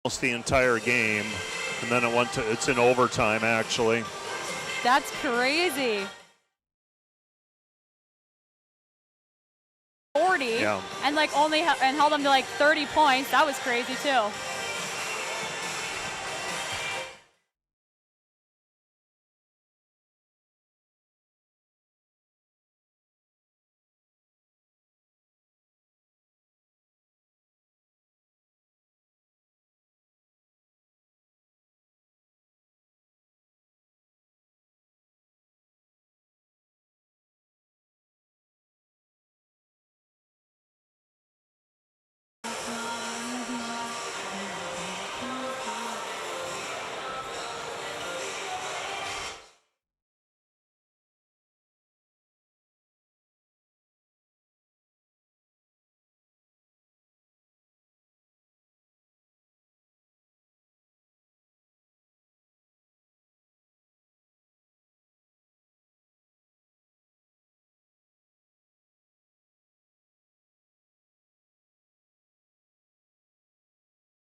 almost the entire game, and then it's in overtime actually. That's crazy. 40 Yeah. and like and held them to like 30 points. That was crazy too.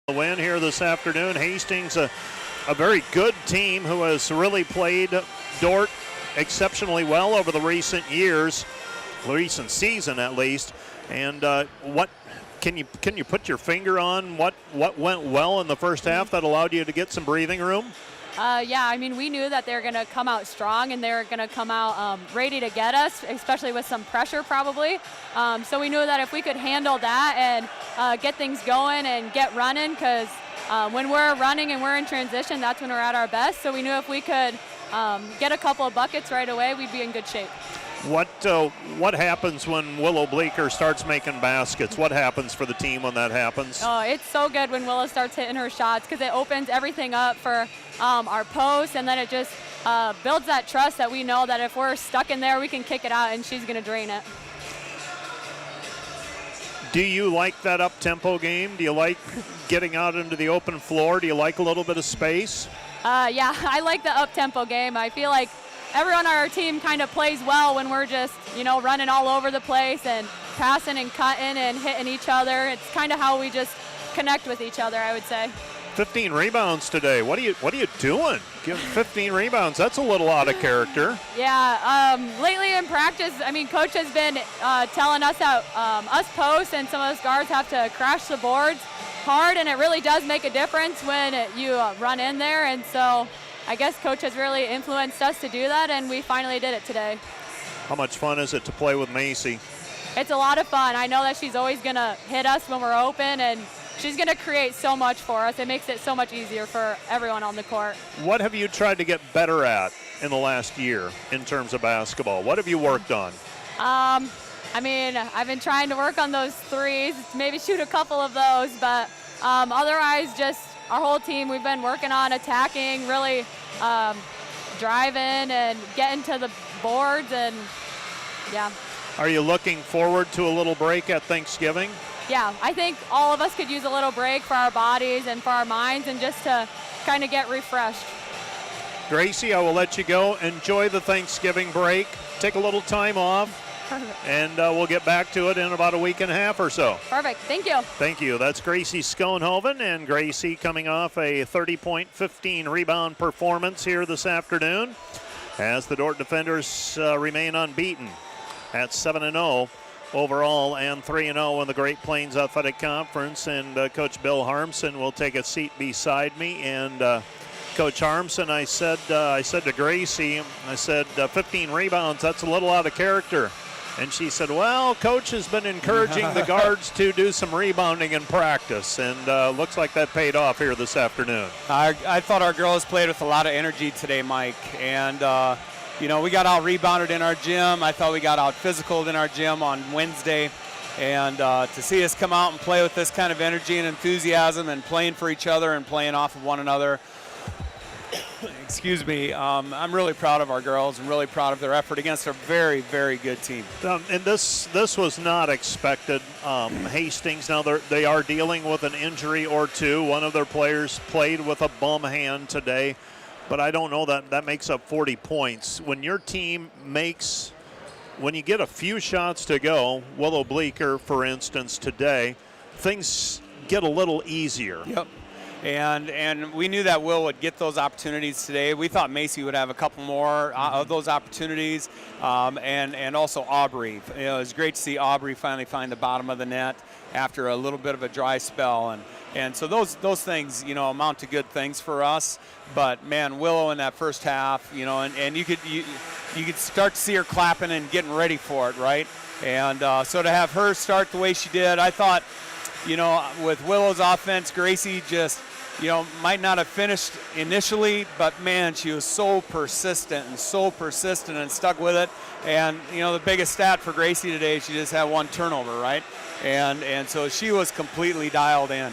The win here this afternoon. Hastings, a very good team who has really played Dordt exceptionally well over the recent season at least. And what can you put your finger on what went well in the first half that allowed you to get some breathing room? Yeah, I mean, we knew that they were going to come out strong and they were going to come out ready to get us, especially with some pressure probably. So we knew that if we could handle that and get things going and get running, because when we're running and we're in transition, that's when we're at our best. So we knew if we could get a couple of buckets right away, we'd be in good shape. What happens when Willow Bleecker starts making baskets? What happens for the team when that happens? Oh, it's so good when Willow starts hitting her shots, because it opens everything up for our post, and then it just builds that trust that we know that if we're stuck in there, we can kick it out and she's going to drain it. Do you like that up-tempo game? Do you like getting out into the open floor? Do you like a little bit of space? Yeah, I like the up-tempo game. I feel like everyone on our team kind of plays well when we're just, running all over the place and passing and cutting and hitting each other. It's kind of how we just connect with each other, I would say. 15 rebounds today. What are you doing? Giving 15 rebounds. That's a little out of character. Yeah, lately in practice, Coach has been telling us that us posts and some of us guards have to crash the boards hard, and it really does make a difference when you run in there. And so I guess Coach has really influenced us to do that, and we finally did it today. How much fun is it to play with Macy? It's a lot of fun. I know that she's always going to hit us when we're open, and she's going to create so much for us. It makes it so much easier for everyone on the court. What have you tried to get better at in the last year in terms of basketball? What have you worked on? I've been trying to work on those threes, maybe shoot a couple of those, but otherwise just our whole team, we've been working on attacking, really driving and getting to the boards, and yeah. Are you looking forward to a little break at Thanksgiving? Yeah, I think all of us could use a little break for our bodies and for our minds, and just to kind of get refreshed. Gracie, I will let you go. Enjoy the Thanksgiving break. Take a little time off. And we'll get back to it in about a week and a half or so. Perfect. Thank you. Thank you. That's Gracie Schoenhoven, and Gracie coming off a 30-point, 15-rebound performance here this afternoon as the Dordt defenders remain unbeaten at 7-0 overall and 3-0 in the Great Plains Athletic Conference. And Coach Bill Harmson will take a seat beside me. And Coach Harmson, I said to Gracie, 15 rebounds, that's a little out of character. And she said, well, Coach has been encouraging the guards to do some rebounding in practice, and looks like that paid off here this afternoon. I thought our girls played with a lot of energy today, Mike, and we got out-rebounded in our gym. I thought we got out-physicaled in our gym on Wednesday, and to see us come out and play with this kind of energy and enthusiasm and playing for each other and playing off of one another, excuse me, I'm really proud of our girls and really proud of their effort against a very, very good team. And this was not expected. Hastings, now they are dealing with an injury or two. One of their players played with a bum hand today, but I don't know that makes up 40 points. When your team when you get a few shots to go, Willow Bleecker, for instance, today, things get a little easier. Yep. And we knew that Will would get those opportunities today. We thought Macy would have a couple more of those opportunities, and also Aubrey. It was great to see Aubrey finally find the bottom of the net after a little bit of a dry spell, and so those things, amount to good things for us. But man, Willow in that first half, and you could start to see her clapping and getting ready for it, right? And so to have her start the way she did, I thought, with Willow's offense, Gracie just, might not have finished initially, but man, she was so persistent and stuck with it. And, the biggest stat for Gracie today, she just had one turnover, right? And so she was completely dialed in.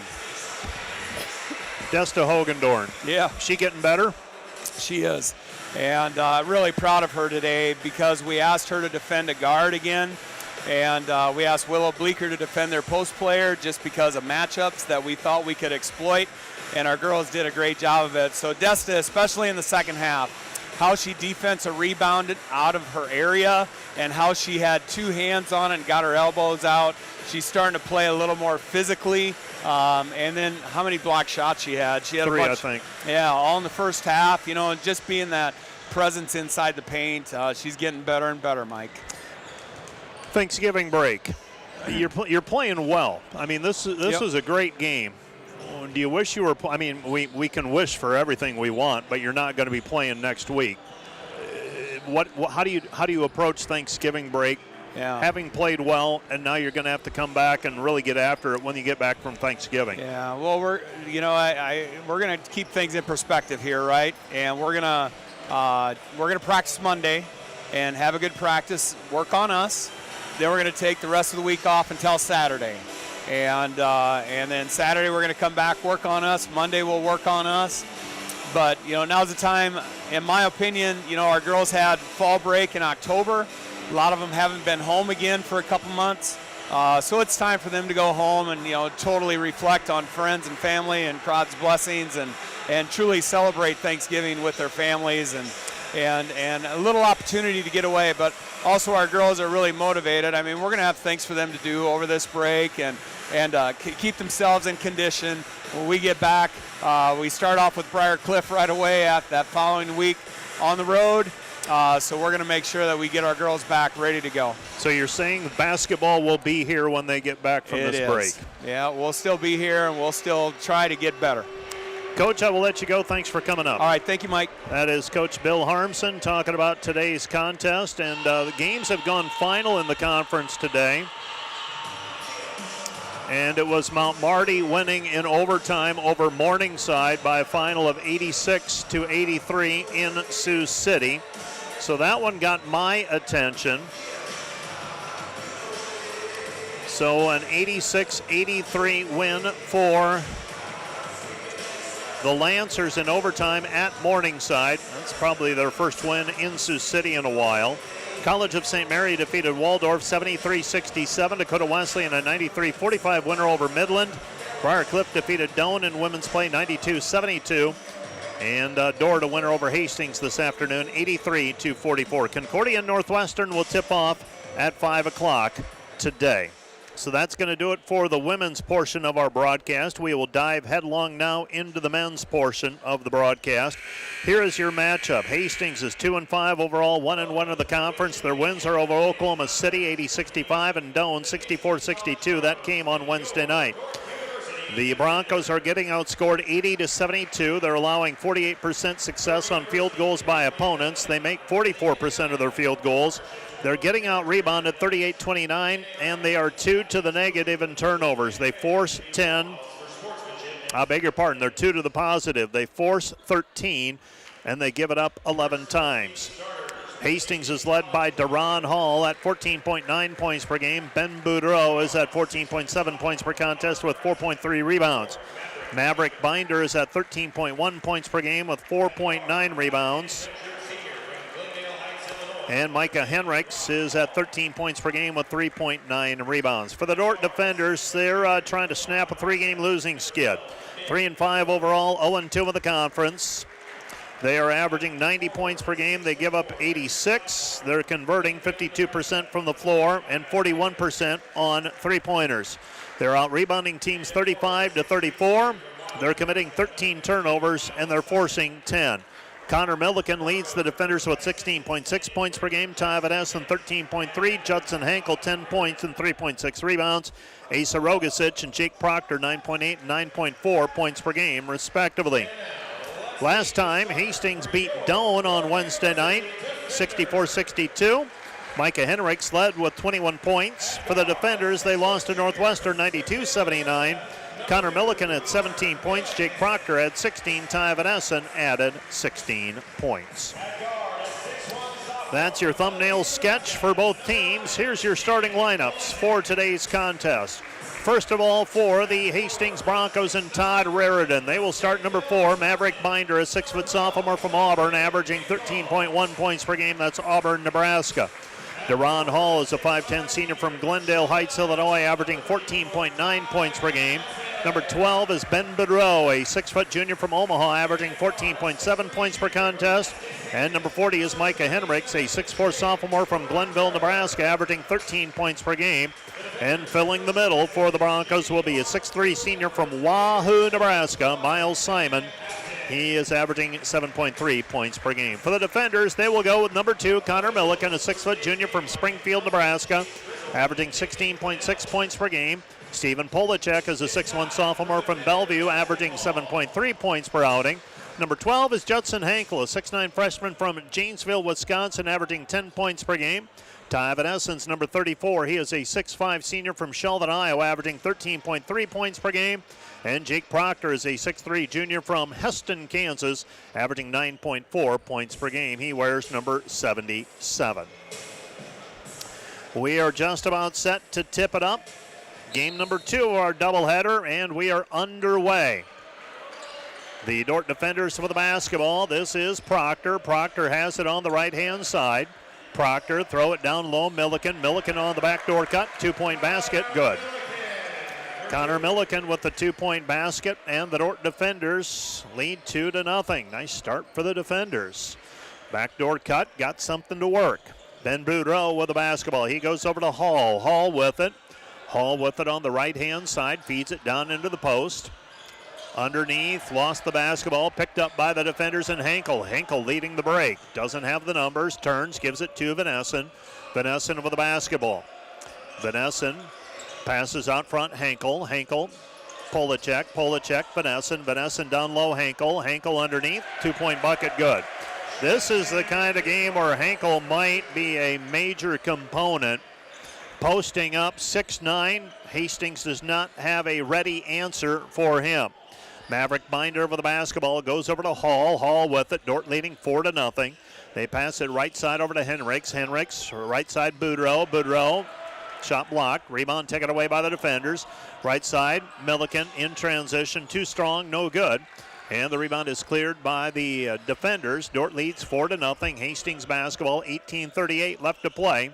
Desta Hogendorn. Yeah. She getting better? She is. And really proud of her today because we asked her to defend a guard again. And we asked Willow Bleecker to defend their post player just because of matchups that we thought we could exploit. And our girls did a great job of it. So Desta, especially in the second half, how she defensive rebounded out of her area and how she had two hands on it and got her elbows out. She's starting to play a little more physically. And then how many block shots she had? She had 3, a bunch, I think. Yeah, all in the first half, and just being that presence inside the paint. She's getting better and better, Mike. Thanksgiving break. You're playing well. I mean, this was a great game. Do you wish you were? We can wish for everything we want, but you're not going to be playing next week. How do you approach Thanksgiving break? Yeah. Having played well, and now you're going to have to come back and really get after it when you get back from Thanksgiving. Yeah. Well, we're going to keep things in perspective here, right? And we're going to practice Monday, and have a good practice. Work on us. Then we're going to take the rest of the week off until Saturday. And then Saturday we're going to come back, work on us. Monday we'll work on us. But, now's the time, in my opinion, our girls had fall break in October. A lot of them haven't been home again for a couple months. So it's time for them to go home and, totally reflect on friends and family and God's blessings and truly celebrate Thanksgiving with their families and a little opportunity to get away. But also our girls are really motivated. I mean, we're going to have things for them to do over this break and keep themselves in condition. When we get back, we start off with Briar Cliff right away at that following week on the road. So we're going to make sure that we get our girls back ready to go. So you're saying basketball will be here when they get back from this break? Yeah, we'll still be here, and we'll still try to get better. Coach, I will let you go. Thanks for coming up. All right, thank you, Mike. That is Coach Bill Harmson talking about today's contest. And the games have gone final in the conference today. And it was Mount Marty winning in overtime over Morningside by a final of 86-83 in Sioux City. So that one got my attention. So an 86-83 win for the Lancers in overtime at Morningside. That's probably their first win in Sioux City in a while. College of St. Mary defeated Waldorf 73-67. Dakota Wesleyan a 93-45 winner over Midland. Briar Cliff defeated Doane in women's play 92-72. And Dordt a winner over Hastings this afternoon 83-44. Concordia and Northwestern will tip off at 5 o'clock today. So that's going to do it for the women's portion of our broadcast. We will dive headlong now into the men's portion of the broadcast. Here is your matchup. Hastings is 2-5 overall, 1-1 of the conference. Their wins are over Oklahoma City 80-65 and Doane 64-62. That came on Wednesday night. The Broncos are getting outscored 80-72. They're allowing 48% success on field goals by opponents. They make 44% of their field goals. They're getting out rebounded 38-29, and they are 2 to the negative in turnovers. They force 10. I beg your pardon, they're 2 to the positive. They force 13, and they give it up 11 times. Hastings is led by Deron Hall at 14.9 points per game. Ben Boudreau is at 14.7 points per contest with 4.3 rebounds. Maverick Binder is at 13.1 points per game with 4.9 rebounds. And Micah Henricks is at 13 points per game with 3.9 rebounds. For the Dordt defenders, they're trying to snap a 3-game losing skid. 3-5 overall, 0-2 in the conference. They are averaging 90 points per game. They give up 86. They're converting 52% from the floor and 41% on three-pointers. They're out-rebounding teams 35-34. They're committing 13 turnovers, and they're forcing 10. Connor Milliken leads the defenders with 16.6 points per game. Ty Van Essen 13.3. Judson Hankel 10 points and 3.6 rebounds. Asa Rogasic and Jake Proctor 9.8 and 9.4 points per game, respectively. Last time, Hastings beat Doane on Wednesday night, 64-62. Micah Henricks led with 21 points. For the defenders, they lost to Northwestern 92-79. Connor Milliken had 17 points. Jake Proctor had 16. Ty Van Essen added 16 points. That's your thumbnail sketch for both teams. Here's your starting lineups for today's contest. First of all, for the Hastings Broncos and Todd Raridan. They will start number 4, Maverick Binder, a 6-foot sophomore from Auburn, averaging 13.1 points per game. That's Auburn, Nebraska. Deron Hall is a 5'10 senior from Glendale Heights, Illinois, averaging 14.9 points per game. Number 12 is Ben Boudreau, a 6-foot junior from Omaha, averaging 14.7 points per contest. And number 40 is Micah Henricks, a 6'4 sophomore from Glenville, Nebraska, averaging 13 points per game. And filling the middle for the Broncos will be a 6'3 senior from Wahoo, Nebraska, Miles Simon. He is averaging 7.3 points per game. For the defenders, they will go with number 2, Connor Milliken, a 6-foot junior from Springfield, Nebraska, averaging 16.6 points per game. Stephen Polacek is a 6'1 sophomore from Bellevue, averaging 7.3 points per outing. Number 12 is Judson Hankel, a 6'9 freshman from Janesville, Wisconsin, averaging 10 points per game. Ty Van Essen's number 34. He is a 6'5 senior from Sheldon, Iowa, averaging 13.3 points per game. And Jake Proctor is a 6'3 junior from Hastings, Kansas, averaging 9.4 points per game. He wears number 77. We are just about set to tip it up. Game number 2 of our doubleheader, and we are underway. The Dordt defenders for the basketball. This is Proctor. Proctor has it on the right-hand side. Proctor, throw it down low. Milliken. Milliken on the backdoor cut. 2-point basket. Good. Connor Milliken with the 2-point basket, and the Dordt defenders lead 2-0. Nice start for the defenders. Backdoor cut. Got something to work. Ben Boudreau with the basketball. He goes over to Hall. Hall with it. Hall with it on the right-hand side. Feeds it down into the post. Underneath, lost the basketball, picked up by the defenders and Hankel. Hankel leading the break. Doesn't have the numbers, turns, gives it to Van Essen. Van Essen with the basketball. Van Essen passes out front, Hankel. Hankel, Polacek, Polacek, Van Essen. Van Essen down low, Hankel. Hankel underneath, 2-point bucket, good. This is the kind of game where Hankel might be a major component. Posting up 6'9", Hastings does not have a ready answer for him. Maverick Binder with the basketball, goes over to Hall. Hall with it, Dordt leading 4-0. They pass it right side over to Henricks. Henricks, right side Boudreau. Boudreau, shot blocked. Rebound taken away by the defenders. Right side, Milliken in transition. Too strong, no good. And the rebound is cleared by the defenders. Dordt leads 4-0. Hastings basketball, 18:38 left to play.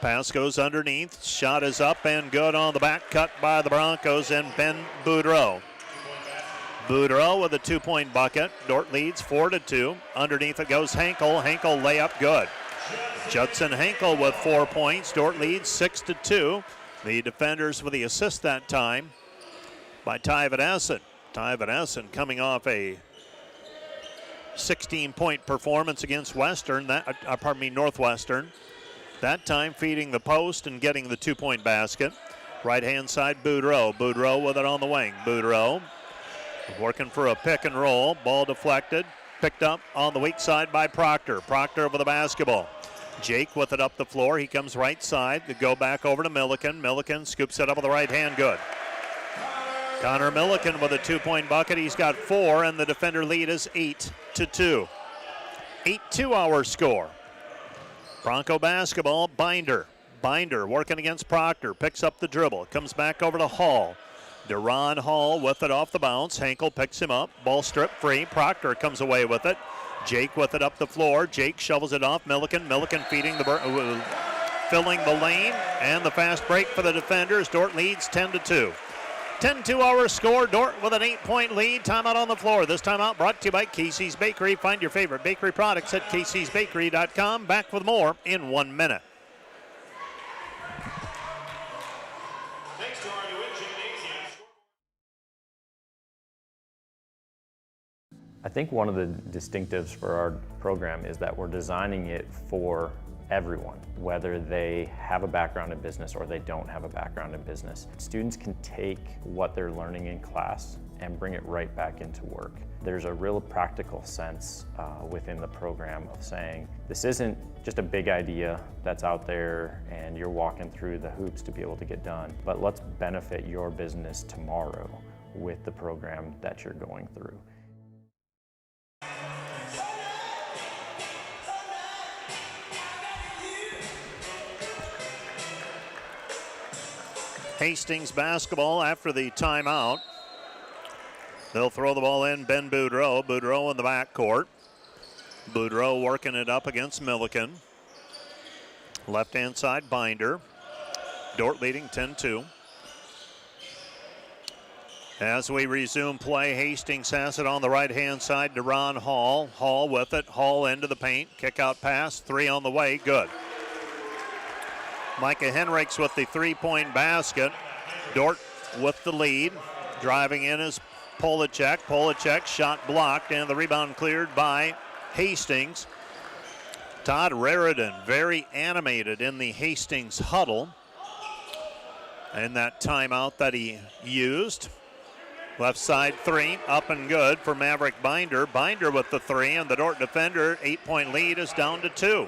Pass goes underneath. Shot is up and good on the back cut by the Broncos and Ben Boudreau. Boudreau with a 2-point bucket. Dordt leads 4-2. Underneath it goes Hankel. Hankel layup good. Judson Hankel with 4 points. Dordt leads 6-2. The defenders with the assist that time by Ty Van Essen. Ty Van Essen coming off a 16-point performance against Northwestern. That time feeding the post and getting the 2-point basket. Right-hand side, Boudreau. Boudreau with it on the wing. Boudreau working for a pick and roll. Ball deflected. Picked up on the weak side by Proctor. Proctor with the basketball. Jake with it up the floor. He comes right side. The go back over to Milliken. Milliken scoops it up with the right hand. Good. Connor Milliken with a 2-point bucket. He's got 4, and the defender lead is 8-2. 8-2 our score. Bronco basketball, Binder. Binder working against Proctor. Picks up the dribble. Comes back over to Hall. Deron Hall with it off the bounce. Hankel picks him up. Ball stripped free. Proctor comes away with it. Jake with it up the floor. Jake shovels it off. Milliken. Milliken feeding filling the lane. And the fast break for the defenders. Dordt leads 10-2. 10-2 our score. Dordt with an 8-point lead. Timeout on the floor. This timeout brought to you by Casey's Bakery. Find your favorite bakery products at caseysbakery.com. Back with more in 1 minute. I think one of the distinctives for our program is that we're designing it for everyone, whether they have a background in business or they don't have a background in business. Students can take what they're learning in class and bring it right back into work. There's a real practical sense within the program of saying, this isn't just a big idea that's out there and you're walking through the hoops to be able to get done, but let's benefit your business tomorrow with the program that you're going through. Hastings basketball after the timeout. They'll throw the ball in. Ben Boudreau. Boudreau in the backcourt. Boudreau working it up against Milliken. Left-hand side, Binder. Dordt leading 10-2. As we resume play, Hastings has it on the right-hand side to Ron Hall. Hall with it. Hall into the paint. Kick out pass. 3 on the way. Good. Micah Henrichs with the three-point basket. Dordt with the lead. Driving in is Polacek. Polacek shot blocked and the rebound cleared by Hastings. Todd Raridan very animated in the Hastings huddle. And that timeout that he used. Left side 3, up and good for Maverick Binder. Binder with the 3, and the Dordt defender 8-point lead is down to 2.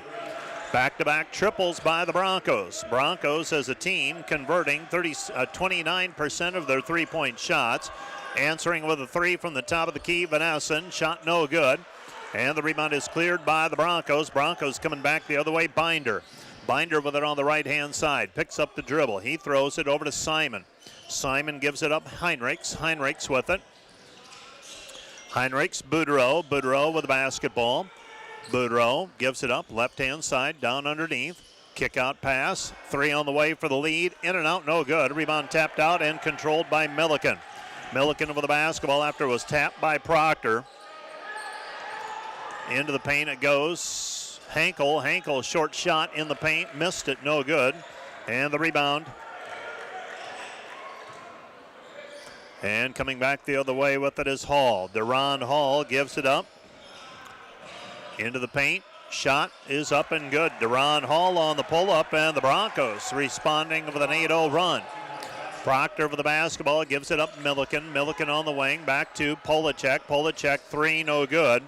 Back-to-back triples by the Broncos. Broncos as a team converting 29% of their three-point shots. Answering with a 3 from the top of the key, Vanesson. Shot no good. And the rebound is cleared by the Broncos. Broncos coming back the other way, Binder. Binder with it on the right-hand side. Picks up the dribble. He throws it over to Simon. Simon gives it up, Heinrichs. Heinrichs with it. Heinrichs, Boudreau. Boudreau with the basketball. Boudreau gives it up, left-hand side, down underneath. Kick out pass, 3 on the way for the lead. In and out, no good. Rebound tapped out and controlled by Milliken. Milliken with the basketball after it was tapped by Proctor. Into the paint it goes. Hankel. Hankel, short shot in the paint, missed it, no good. And the rebound. And coming back the other way with it is Hall. Deron Hall gives it up. Into the paint. Shot is up and good. Deron Hall on the pull-up, and the Broncos responding with an 8-0 run. Proctor for the basketball, gives it up Milliken. Milliken on the wing, back to Polacek. Polacek 3, no good.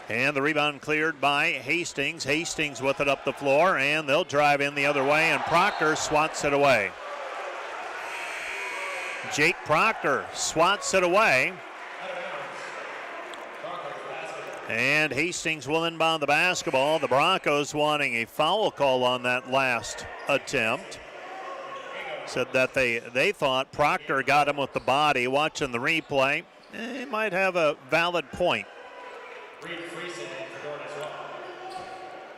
And the rebound cleared by Hastings. Hastings with it up the floor, and they'll drive in the other way, and Proctor swats it away. Jake Proctor swats it away. And Hastings will inbound the basketball. The Broncos wanting a foul call on that last attempt. Said that they thought Proctor got him with the body. Watching the replay, he might have a valid point.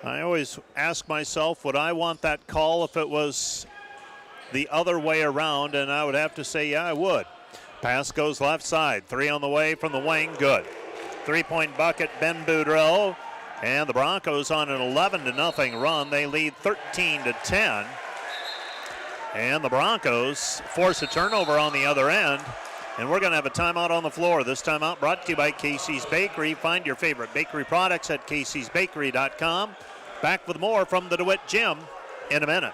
I always ask myself, would I want that call if it was the other way around? And I would have to say, yeah, I would. Pass goes left side. 3 on the way from the wing. Good. 3-point bucket, Ben Boudreau. And the Broncos on an 11-0 run. They lead 13-10. And the Broncos force a turnover on the other end. And we're going to have a timeout on the floor. This timeout brought to you by Casey's Bakery. Find your favorite bakery products at caseysbakery.com. Back with more from the DeWitt Gym in a minute.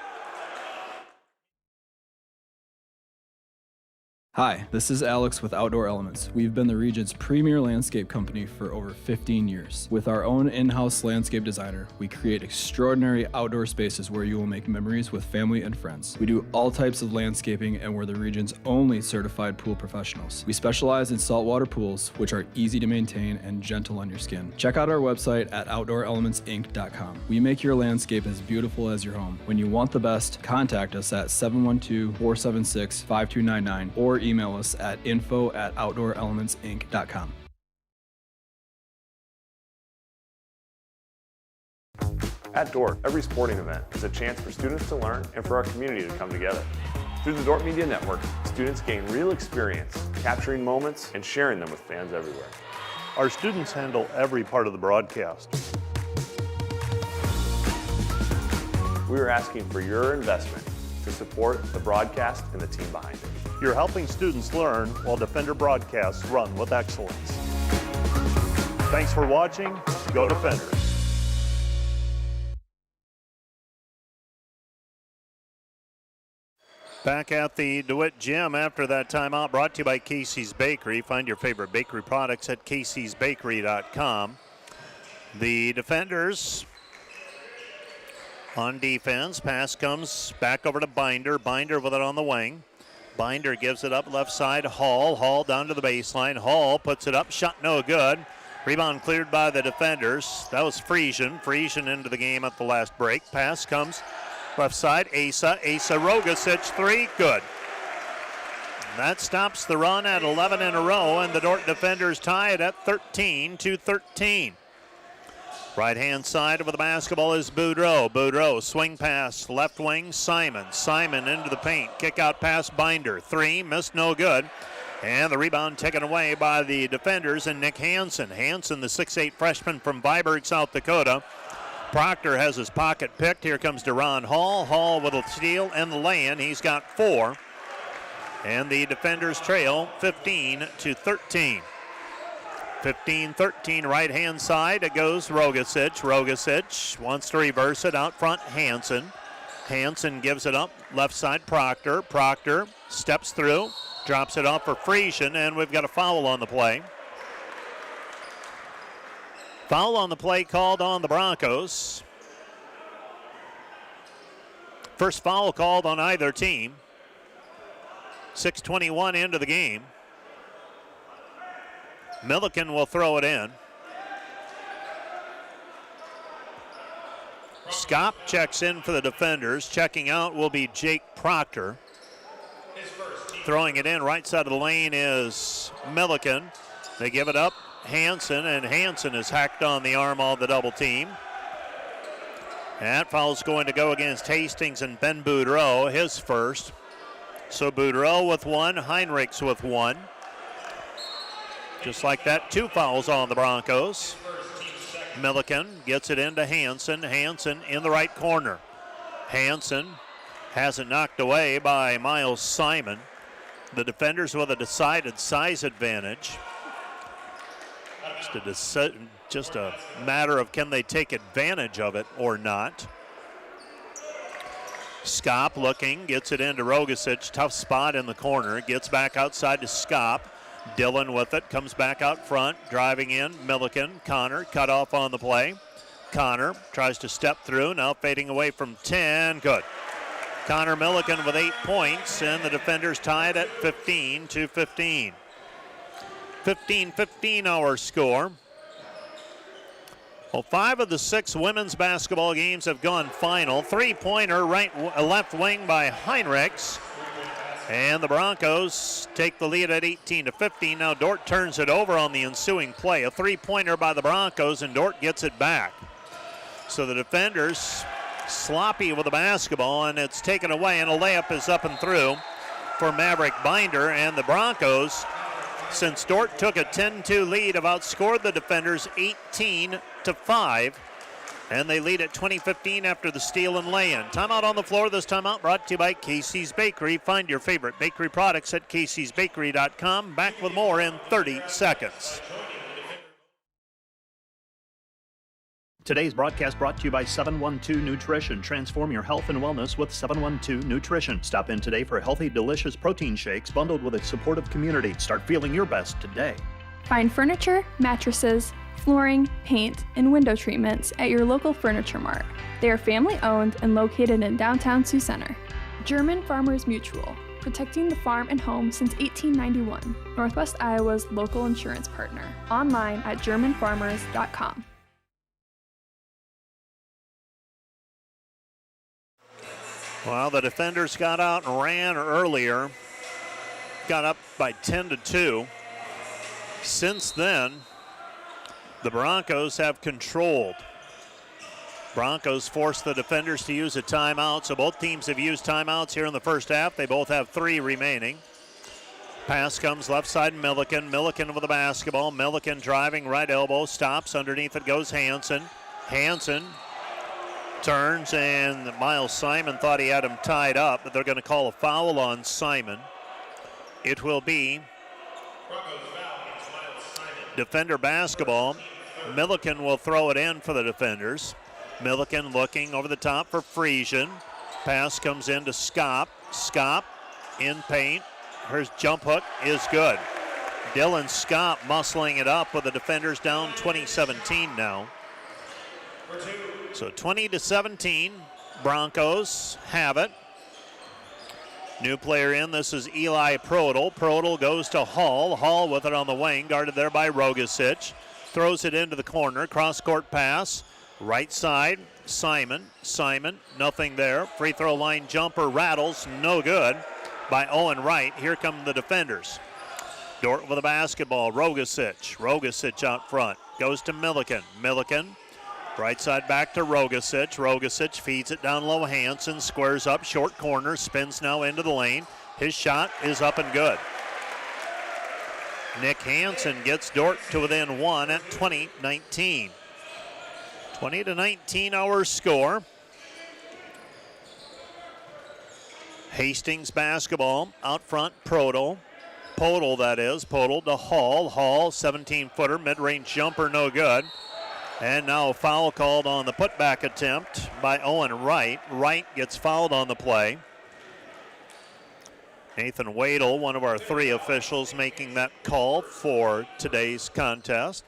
Hi, this is Alex with Outdoor Elements. We've been the region's premier landscape company for over 15 years. With our own in-house landscape designer, we create extraordinary outdoor spaces where you will make memories with family and friends. We do all types of landscaping and we're the region's only certified pool professionals. We specialize in saltwater pools, which are easy to maintain and gentle on your skin. Check out our website at OutdoorElementsInc.com. We make your landscape as beautiful as your home. When you want the best, contact us at 712-476-5299 or email us at info@OutdoorElementsInc.com. At Dordt, every sporting event is a chance for students to learn and for our community to come together. Through the Dordt Media Network, students gain real experience, capturing moments and sharing them with fans everywhere. Our students handle every part of the broadcast. We are asking for your investment to support the broadcast and the team behind it. You're helping students learn while Defender broadcasts run with excellence. Thanks for watching. Go Defenders. Back at the DeWitt Gym after that timeout, brought to you by Casey's Bakery. Find your favorite bakery products at caseysbakery.com. The Defenders on defense. Pass comes back over to Binder. Binder with it on the wing. Binder gives it up left side. Hall down to the baseline. Hall puts it up. Shot no good. Rebound cleared by the Defenders. That was Friesian. Friesian into the game at the last break. Pass comes left side. Asa Rogasic, three. Good. That stops the run at 11 in a row, and the Dordt Defenders tie it at 13-13. Right-hand side of the basketball is Boudreau. Boudreau, swing pass, left wing, Simon. Simon into the paint. Kick out pass, Binder. Three, missed, no good. And the rebound taken away by the Defenders and Nick Hansen. Hansen, the 6'8 freshman from Viborg, South Dakota. Proctor has his pocket picked. Here comes Deron Hall. Hall with a steal and the lay-in. He's got four. And the Defenders trail 15-13. 15-13, right-hand side. It goes Rogasic. Rogasic wants to reverse it out front. Hansen. Hansen gives it up. Left side, Proctor. Proctor steps through, drops it off for Friesian, and we've got a foul on the play. Foul on the play called on the Broncos. First foul called on either team. 6:21 into the game. Milliken will throw it in. Scott checks in for the Defenders. Checking out will be Jake Proctor. Throwing it in right side of the lane is Milliken. They give it up. Hansen, and Hansen is hacked on the arm of the double team. That foul's going to go against Hastings and Ben Boudreau, his first. So Boudreau with one, Heinrichs with one. Just like that, two fouls on the Broncos. Milliken gets it into Hansen. Hansen in the right corner. Hansen has it knocked away by Miles Simon. The Defenders with a decided size advantage. Just a matter of can they take advantage of it or not. Skop looking, gets it into Rogasic. Tough spot in the corner. Gets back outside to Skop. Dillon with it, comes back out front, driving in. Milliken, Connor, cut off on the play. Connor tries to step through, now fading away from 10. Good. Connor Milliken with 8 points, and the Defenders tied at 15-15. 15-15 our score. Well, 5 of the 6 women's basketball games have gone final. Three-pointer left wing by Heinrichs. And the Broncos take the lead at 18-15. Now Dordt turns it over on the ensuing play. A three-pointer by the Broncos, and Dordt gets it back. So the Defenders sloppy with the basketball, and it's taken away, and a layup is up and through for Maverick Binder. And the Broncos, since Dordt took a 10-2 lead, have outscored the Defenders 18-5. And they lead at 20-15 after the steal and lay-in. Timeout on the floor. This timeout brought to you by Casey's Bakery. Find your favorite bakery products at caseysbakery.com. Back with more in 30 seconds. Today's broadcast brought to you by 712 Nutrition. Transform your health and wellness with 712 Nutrition. Stop in today for healthy, delicious protein shakes bundled with a supportive community. Start feeling your best today. Find furniture, mattresses, flooring, paint, and window treatments at your local Furniture Mart. They are family-owned and located in downtown Sioux Center. German Farmers Mutual, protecting the farm and home since 1891. Northwest Iowa's local insurance partner. Online at germanfarmers.com. Well, the Defenders got out and ran earlier. Got up by 10-2. Since then, the Broncos have controlled. Broncos forced the Defenders to use a timeout, so both teams have used timeouts here in the first half. They both have 3 remaining. Pass comes left side, Milliken. Milliken with the basketball. Milliken driving right elbow, stops. Underneath it goes Hansen. Hansen turns, and Miles Simon thought he had him tied up, but they're going to call a foul on Simon. It will be Defender basketball. Milliken will throw it in for the defenders. Milliken looking over the top for Friesian. Pass comes in to Skop. Skop in paint. Her jump hook is good. Dylan Skop muscling it up with the defenders down 20-17 now. So 20-17, Broncos have it. New player in, this is Eli Prodel. Prodel goes to Hall. Hall with it on the wing, guarded there by Rogasic. Throws it into the corner, cross-court pass. Right side, Simon. Simon, nothing there. Free throw line jumper rattles, no good by Owen Wright. Here come the defenders. Dordt with a basketball, Rogasic. Rogasic out front, goes to Milliken. Milliken, right side back to Rogasic. Rogasic feeds it down low. Hansen squares up, short corner, spins now into the lane. His shot is up and good. Nick Hansen gets Dordt to within one at 20-19. 20-19 our score. Hastings basketball out front, Podol, that is. Podol to Hall. Hall, 17-footer, mid-range jumper, no good. And now a foul called on the putback attempt by Owen Wright. Wright gets fouled on the play. Nathan Wadle, one of our three officials, making that call for today's contest.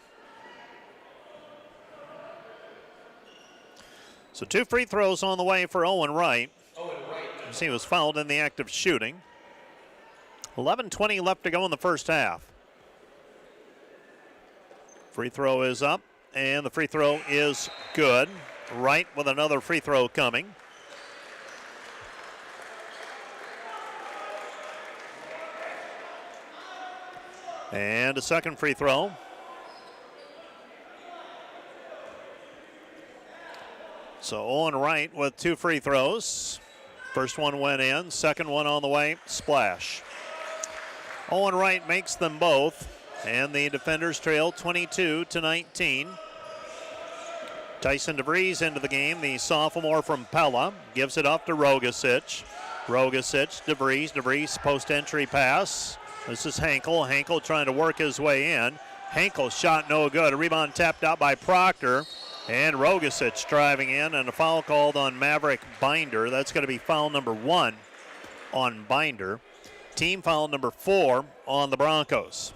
So 2 free throws on the way for Owen Wright. As he was fouled in the act of shooting. 11:20 left to go in the first half. Free throw is up, and the free throw is good. Wright with another free throw coming. And a second free throw. So Owen Wright with 2 free throws. First one went in, second one on the way, splash. Owen Wright makes them both, and the defenders trail 22-19. Tyson DeVries into the game, the sophomore from Pella, gives it off to Rogasic. Rogasic, DeVries post-entry pass. This is Hankel. Hankel trying to work his way in. Hankel's shot no good. A rebound tapped out by Proctor. And Rogasic driving in, and a foul called on Maverick Binder. That's going to be foul number 1 on Binder. Team foul number 4 on the Broncos.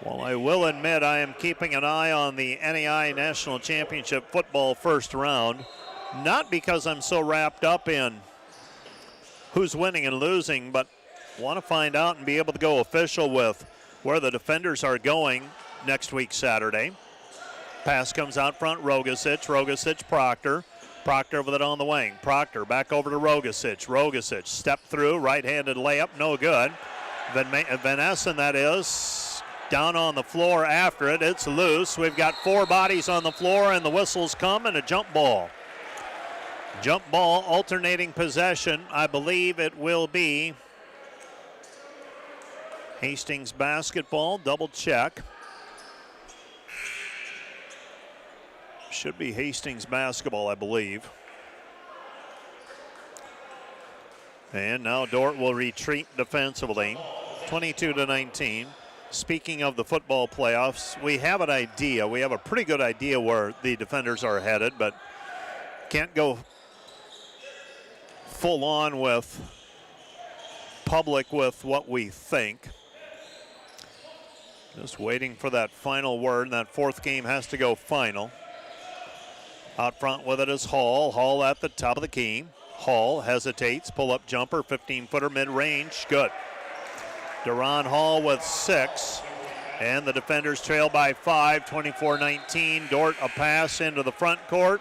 Well, I will admit I am keeping an eye on the NAI National Championship football first round. Not because I'm so wrapped up in who's winning and losing, but want to find out and be able to go official with where the defenders are going next week Saturday. Pass comes out front, Rogasic, Proctor. Proctor with it on the wing. Proctor back over to Rogasic. Rogasic step through, right-handed layup, no good. Van Essen, that is, down on the floor after it. It's loose. We've got 4 bodies on the floor, and the whistles come, and a jump ball. Jump ball, alternating possession. I believe it will be Hastings basketball. Double check. Should be Hastings basketball, I believe. And now Dordt will retreat defensively, 22-19. Speaking of the football playoffs, we have an idea. We have a pretty good idea where the defenders are headed, but can't go full on with public with what we think. Just waiting for that final word, and that 4th game has to go final. Out front with it is Hall. Hall at the top of the key. Hall hesitates, pull-up jumper, 15-footer mid-range, good. Deron Hall with 6, and the defenders trail by 5, 24-19. Dordt a pass into the front court,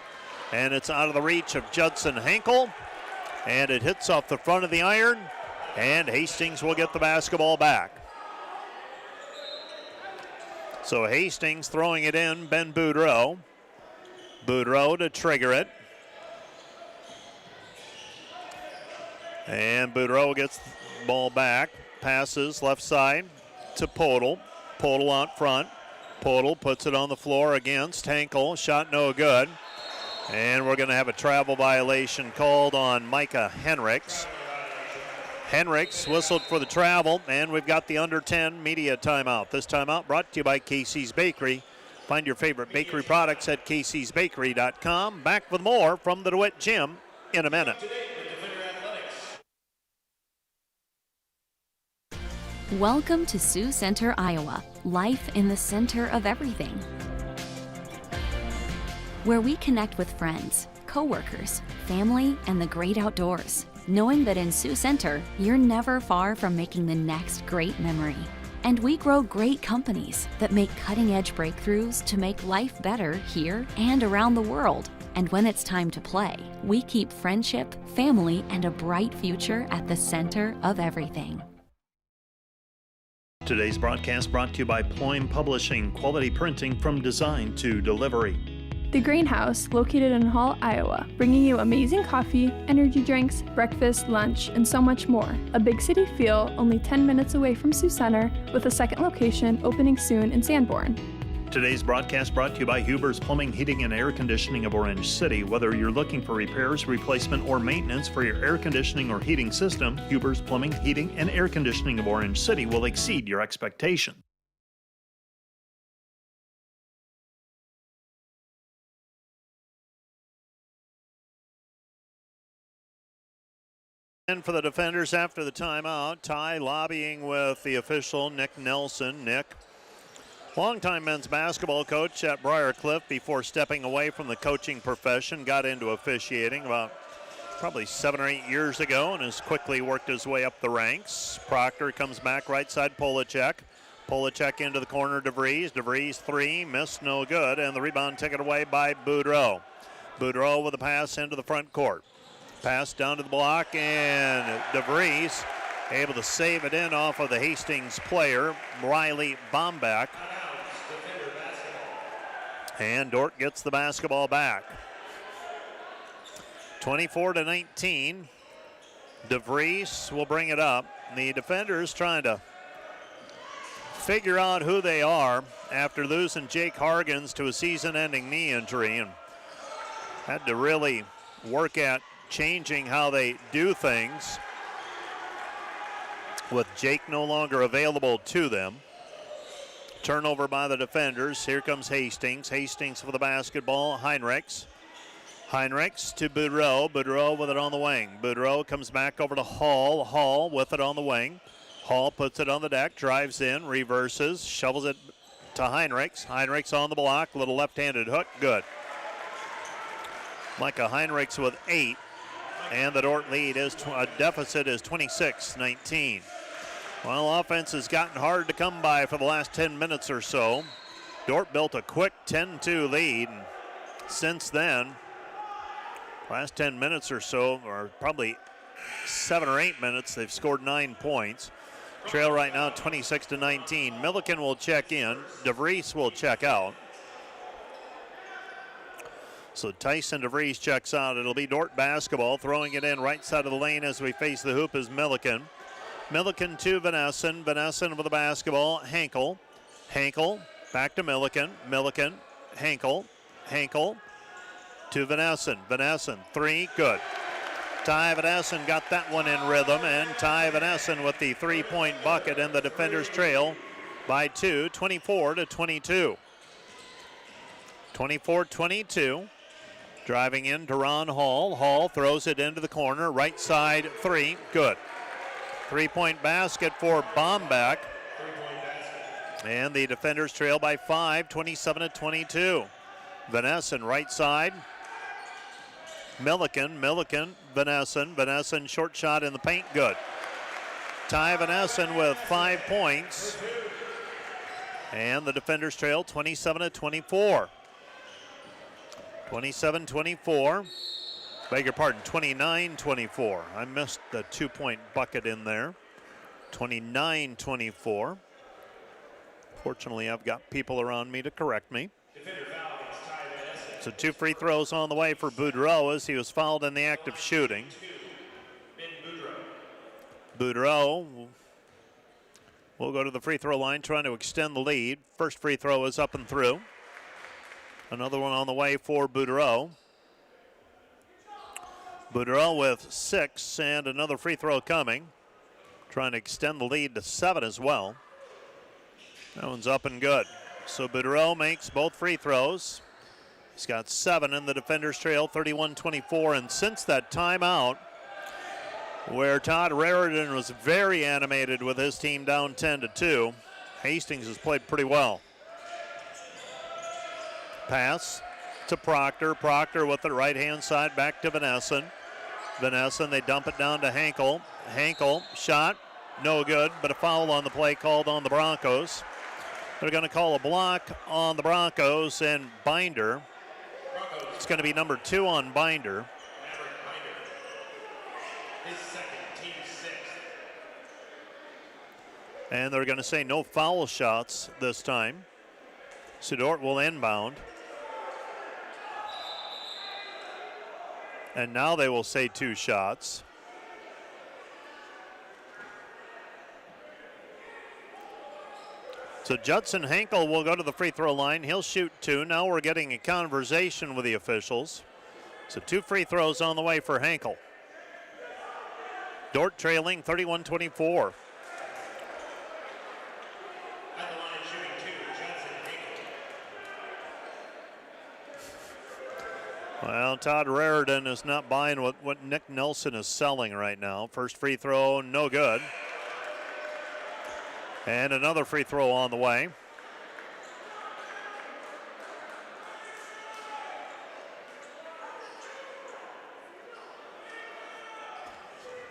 and it's out of the reach of Judson Henkel, and it hits off the front of the iron, and Hastings will get the basketball back. So Hastings throwing it in, Ben Boudreau. Boudreau to trigger it. And Boudreau gets the ball back. Passes left side to Podol. Podol out front. Podol puts it on the floor against Henkel. Shot no good. And we're going to have a travel violation called on Micah Henricks. Henricks whistled for the travel, and we've got the under 10 media timeout. This timeout brought to you by Casey's Bakery. Find your favorite bakery products at caseysbakery.com. Back with more from the DeWitt Gym in a minute. Welcome to Sioux Center, Iowa. Life in the center of everything. Where we connect with friends, coworkers, family, and the great outdoors. Knowing that in Sioux Center, you're never far from making the next great memory. And we grow great companies that make cutting-edge breakthroughs to make life better here and around the world. And when it's time to play, we keep friendship, family, and a bright future at the center of everything. Today's broadcast brought to you by Ployne Publishing, quality printing from design to delivery. The Greenhouse, located in Hall, Iowa, bringing you amazing coffee, energy drinks, breakfast, lunch, and so much more. A big city feel, only 10 minutes away from Sioux Center, with a second location opening soon in Sanborn. Today's broadcast brought to you by Huber's Plumbing, Heating, and Air Conditioning of Orange City. Whether you're looking for repairs, replacement, or maintenance for your air conditioning or heating system, Huber's Plumbing, Heating, and Air Conditioning of Orange City will exceed your expectation. And for the defenders after the timeout, Ty lobbying with the official, Nick Nelson. Nick, longtime men's basketball coach at Briarcliff before stepping away from the coaching profession, got into officiating about probably 7 or 8 years ago and has quickly worked his way up the ranks. Proctor comes back right side, Polacek. Polacek into the corner, DeVries. DeVries three, missed, no good, and the rebound taken away by Boudreau. Boudreau with a pass into the front court. Pass down to the block, and DeVries able to save it in off of the Hastings player, Riley Bomback. And Dordt gets the basketball back. 24-19. DeVries will bring it up. The defenders trying to figure out who they are after losing Jake Hargens to a season-ending knee injury, and had to really work at changing how they do things with Jake no longer available to them. Turnover by the defenders. Here comes Hastings. Hastings for the basketball. Heinrichs. Heinrichs to Boudreau. Boudreau with it on the wing. Boudreau comes back over to Hall. Hall with it on the wing. Hall puts it on the deck, drives in, reverses, shovels it to Heinrichs. Heinrichs on the block, little left-handed hook, good. Micah Heinrichs with 8. And the Dordt lead is deficit is 26-19. Well, offense has gotten hard to come by for the last 10 minutes or so. Dordt built a quick 10-2 lead. And since then, last 10 minutes or so, or probably 7 or 8 minutes, they've scored 9 points. Trail right now 26-19. Milliken will check in. DeVries will check out. So Tyson DeVries checks out. It'll be Dordt basketball. Throwing it in right side of the lane as we face the hoop is Milliken. Milliken to Vanessen. Vanessen with the basketball. Hankel. Hankel back to Milliken. Milliken. Hankel. Hankel to Vanessen. Vanessen three. Good. Ty Vanessen got that one in rhythm. And Ty Vanessen with the three-point bucket, and the defenders trail by 2, 24-22. 24-22. Driving in to Ron Hall. Hall throws it into the corner. Right side three. Good. Three-point basket for Bomback. And the defenders trail by 5, 27-22. Vanessen right side. Milliken. Milliken. Vanessen. Vanessen short shot in the paint. Good. Ty Vanessen with 5 points. And the defenders trail 27-24. 27-24. Beg your pardon, 29-24. I missed the 2-point bucket in there. 29-24. Fortunately, I've got people around me to correct me. So 2 free throws on the way for Boudreau as he was fouled in the act of shooting. Boudreau will go to the free throw line trying to extend the lead. First free throw is up and through. Another one on the way for Boudreau. Boudreau with 6 and another free throw coming. trying to extend the lead to 7 as well. That one's up and good. So Boudreau makes both free throws. He's got 7 in the defenders trail, 31-24. And since that timeout, where Todd Raridan was very animated with his team down 10-2, Hastings has played pretty well. Pass to Proctor. Proctor with the right-hand side back to Vanessen. Vanessen, they dump it down to Hankel. Hankel, shot, no good, but a foul on the play called on the Broncos. They're going to call a block on the Broncos, and Binder. It's going to be number 2 on Binder. And they're going to say no foul shots this time. So Dordt will inbound. And now they will say 2 shots. So Judson Henkel will go to the free throw line. He'll shoot 2. Now we're getting a conversation with the officials. So 2 free throws on the way for Henkel. Dordt trailing 31-24. Well, Todd Raridan is not buying what Nick Nelson is selling right now. First free throw, no good. And another free throw on the way.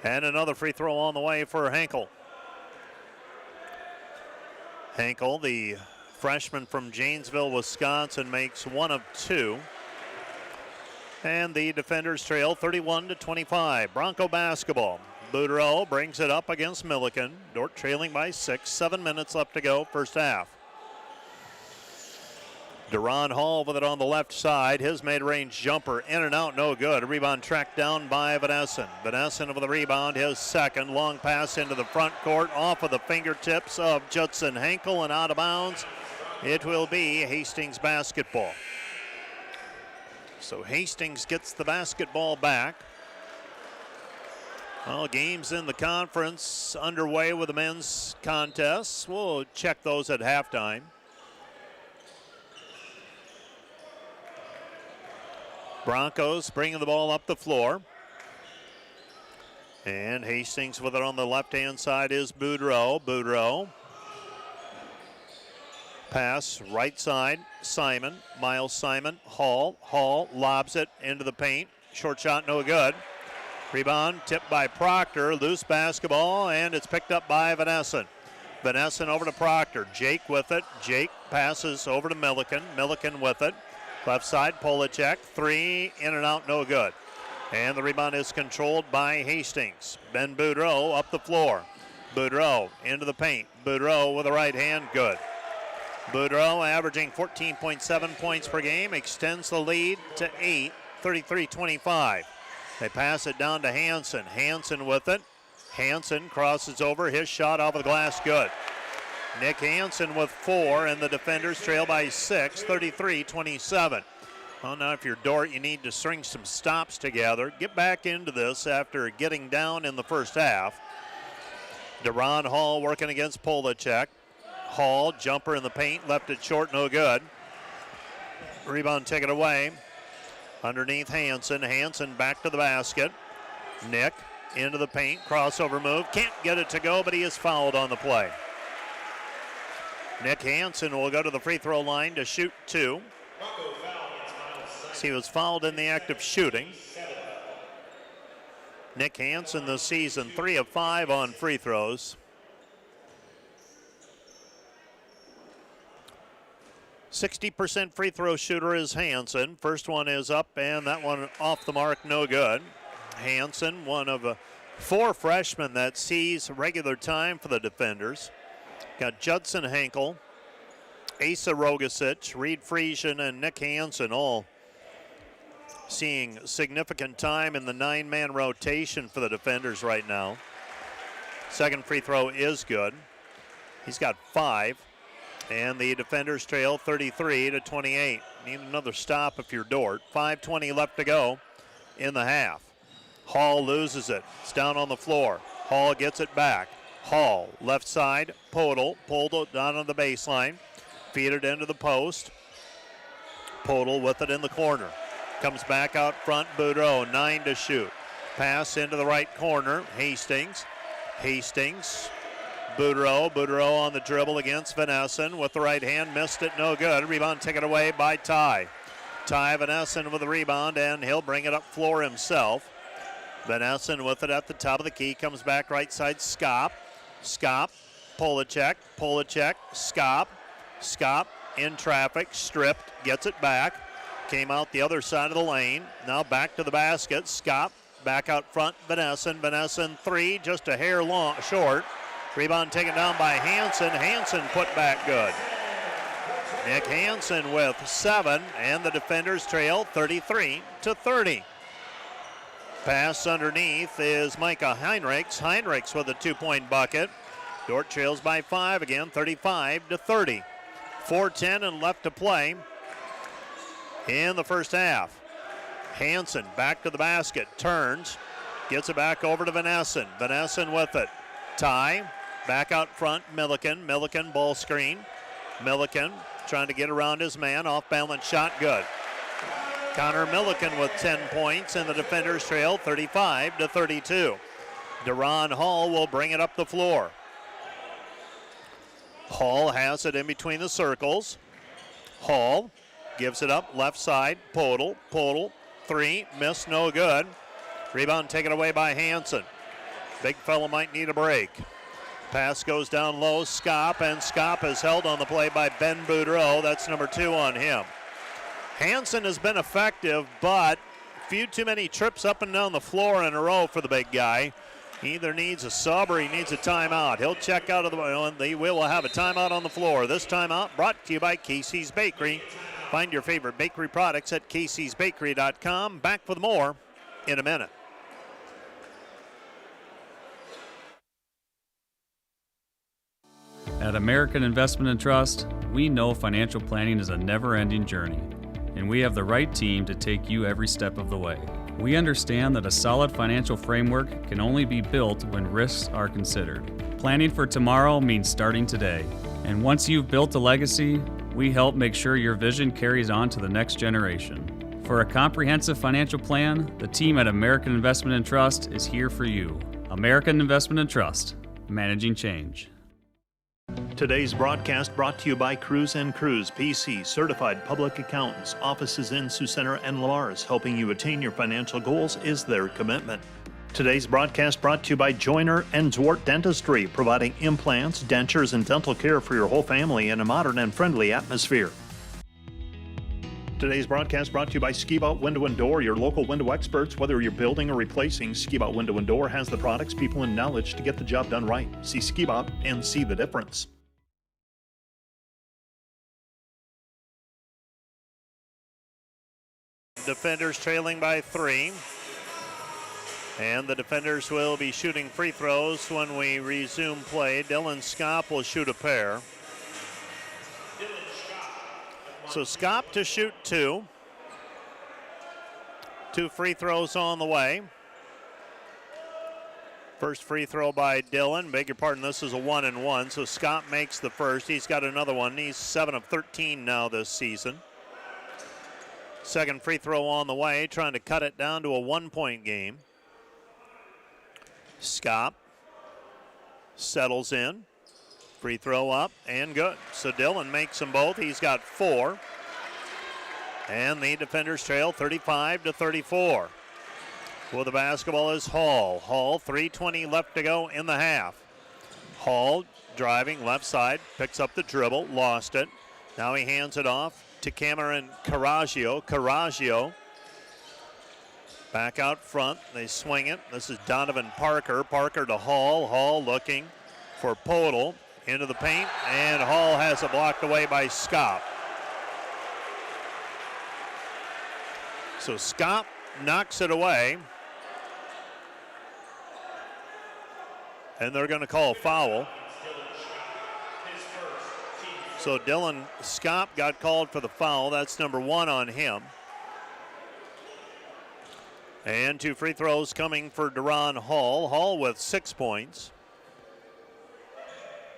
And another free throw on the way for Henkel. Henkel, the freshman from Janesville, Wisconsin, makes 1 of 2. And the defenders trail 31-25. Bronco basketball. Boudreau brings it up against Milliken. Dordt trailing by 6. 7 minutes left to go, first half. Deron Hall with it on the left side. His mid-range jumper in and out, no good. A rebound tracked down by Vanessen. Vanessen with the rebound, his second. Long pass into the front court, off of the fingertips of Judson Henkel and out of bounds. It will be Hastings basketball. So Hastings gets the basketball back. Well, games in the conference underway with the men's contests. We'll check those at halftime. Broncos bringing the ball up the floor. And Hastings with it on the left-hand side is Boudreau. Boudreau. Pass right side, Simon, Miles Simon, Hall. Hall lobs it into the paint. Short shot, no good. Rebound tipped by Proctor, loose basketball, and it's picked up by Vanessen. Vanessen over to Proctor. Jake with it. Jake passes over to Milliken. Milliken with it. Left side, Polacek. 3, in and out, no good. And the rebound is controlled by Hastings. Ben Boudreau up the floor. Boudreau into the paint. Boudreau with the right hand, good. Boudreau averaging 14.7 points per game, extends the lead to 8, 33-25. They pass it down to Hansen. Hansen with it. Hansen crosses over. His shot off of the glass, good. Nick Hansen with 4, and the defenders trail by 6, 33-27. Well, now if you're Dordt, you need to string some stops together. Get back into this after getting down in the first half. Deron Hall working against Polacek. Hall, jumper in the paint, left it short, no good. Rebound taken away. Underneath Hansen. Hansen back to the basket. Nick into the paint, crossover move. Can't get it to go, but he is fouled on the play. Nick Hansen will go to the free throw line to shoot 2. He was fouled in the act of shooting. Nick Hansen this season 3 of 5 on free throws. 60% free throw shooter is Hansen. First one is up, and that one off the mark, no good. Hansen, one of 4 freshmen that sees regular time for the defenders. Got Judson Henkel, Asa Rogasic, Reed Friesian, and Nick Hansen all seeing significant time in the 9-man rotation for the defenders right now. Second free throw is good. He's got 5. And the defenders trail 33-28. Need another stop if you're Dordt. 5:20 left to go in the half. Hall loses it. It's down on the floor. Hall gets it back. Hall, left side, Podol, pulled it down on the baseline, feed it into the post. Podol with it in the corner. Comes back out front, Boudreau, 9 to shoot. Pass into the right corner, Hastings. Boudreau on the dribble against Vanessen with the right hand, missed it, no good. Rebound taken away by Ty. Ty Vanessen with the rebound, and he'll bring it up floor himself. Vanessen with it at the top of the key, comes back right side, Skop, Polacek, Skop in traffic, stripped, gets it back, came out the other side of the lane, now back to the basket, Skop, back out front, Vanessen 3, just a hair short. Rebound taken down by Hansen put back good. Nick Hansen with 7, and the defenders trail 33-30. Pass underneath is Micah Heinrichs with a 2-point bucket. Dordt trails by 5 again, 35-30. 4:10 and left to play in the first half. Hansen back to the basket, turns, gets it back over to Vanessen. Vanessen with it. Ty, back out front, Milliken ball screen. Milliken trying to get around his man, off balance shot, good. Connor Milliken with 10 points, and the defenders trail 35-32. Deron Hall will bring it up the floor. Hall has it in between the circles. Hall gives it up left side. Podol, 3, miss, no good. Rebound taken away by Hansen. Big fella might need a break. Pass goes down low, Skop, and Skop is held on the play by Ben Boudreau. That's number 2 on him. Hansen has been effective, but a few too many trips up and down the floor in a row for the big guy. He either needs a sub or he needs a timeout. He'll check out of the way, and they will have a timeout on the floor. This timeout brought to you by Casey's Bakery. Find your favorite bakery products at caseysbakery.com. Back with more in a minute. At American Investment and Trust, we know financial planning is a never-ending journey, and we have the right team to take you every step of the way. We understand that a solid financial framework can only be built when risks are considered. Planning for tomorrow means starting today, and once you've built a legacy, we help make sure your vision carries on to the next generation. For a comprehensive financial plan, the team at American Investment and Trust is here for you. American Investment and Trust, managing change. Today's broadcast brought to you by Cruz & Cruz, PC, certified public accountants. Offices in Sioux Center and Lamar's. Helping you attain your financial goals is their commitment. Today's broadcast brought to you by Joyner & Dordt Dentistry, providing implants, dentures, and dental care for your whole family in a modern and friendly atmosphere. Today's broadcast brought to you by Ski-Bout Window & Door, your local window experts. Whether you're building or replacing, Ski-Bout Window & Door has the products, people, and knowledge to get the job done right. See Ski-Bout and see the difference. Defenders trailing by 3. And the defenders will be shooting free throws when we resume play. Dylan Skop will shoot a pair. So Skop to shoot 2. 2 free throws on the way. First free throw by Dylan. Beg your pardon, this is a 1-and-1. So Skop makes the first. He's got another one. He's 7 of 13 now this season. Second free throw on the way, trying to cut it down to a 1-point game. Skop settles in. Free throw up and good. So Dylan makes them both. He's got 4. And the defenders trail 35-34. Well, the basketball is Hall. Hall, 3:20 left to go in the half. Hall driving left side, picks up the dribble, lost it. Now he hands it off to Cameron Caraggio. Back out front, they swing it. This is Donovan Parker. Parker to Hall. Hall looking for Podol. Into the paint, and Hall has it blocked away by Skop. So Skop knocks it away. And they're going to call a foul. So Dylan Skop got called for the foul. That's number 1 on him. And 2 free throws coming for Deron Hall. Hall with 6 points.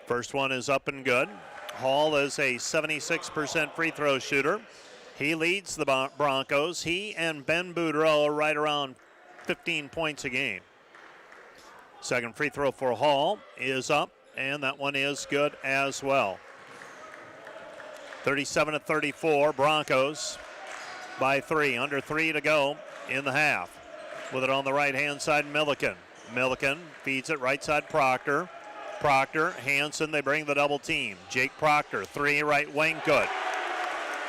First one is up and good. Hall is a 76% free throw shooter. He leads the Broncos. He and Ben Boudreau are right around 15 points a game. Second free throw for Hall is up, and that one is good as well. 37-34, Broncos by 3. Under 3 to go in the half. With it on the right-hand side, Milliken. Milliken feeds it right side, Proctor. Proctor, Hanson, they bring the double team. Jake Proctor, 3 right wing, good.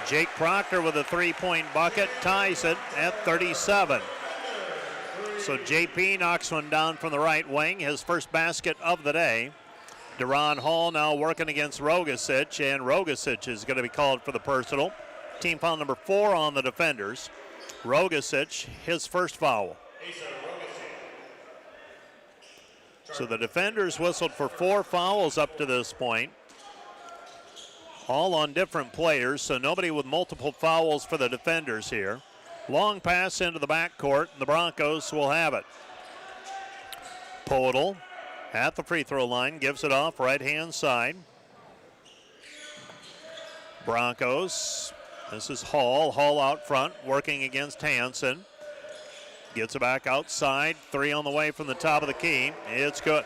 Jake Proctor with a 3-point bucket ties it at 37. So JP knocks one down from the right wing, his first basket of the day. Deron Hall now working against Rogasic, and Rogasic is going to be called for the personal. Team foul number 4 on the defenders. Rogasic, his first foul. So the defenders whistled for 4 fouls up to this point, all on different players, so nobody with multiple fouls for the defenders here. Long pass into the backcourt, and the Broncos will have it. Podol at the free throw line, gives it off right-hand side. Broncos, this is Hall. Hall out front, working against Hanson. Gets it back outside. 3 on the way from the top of the key. It's good.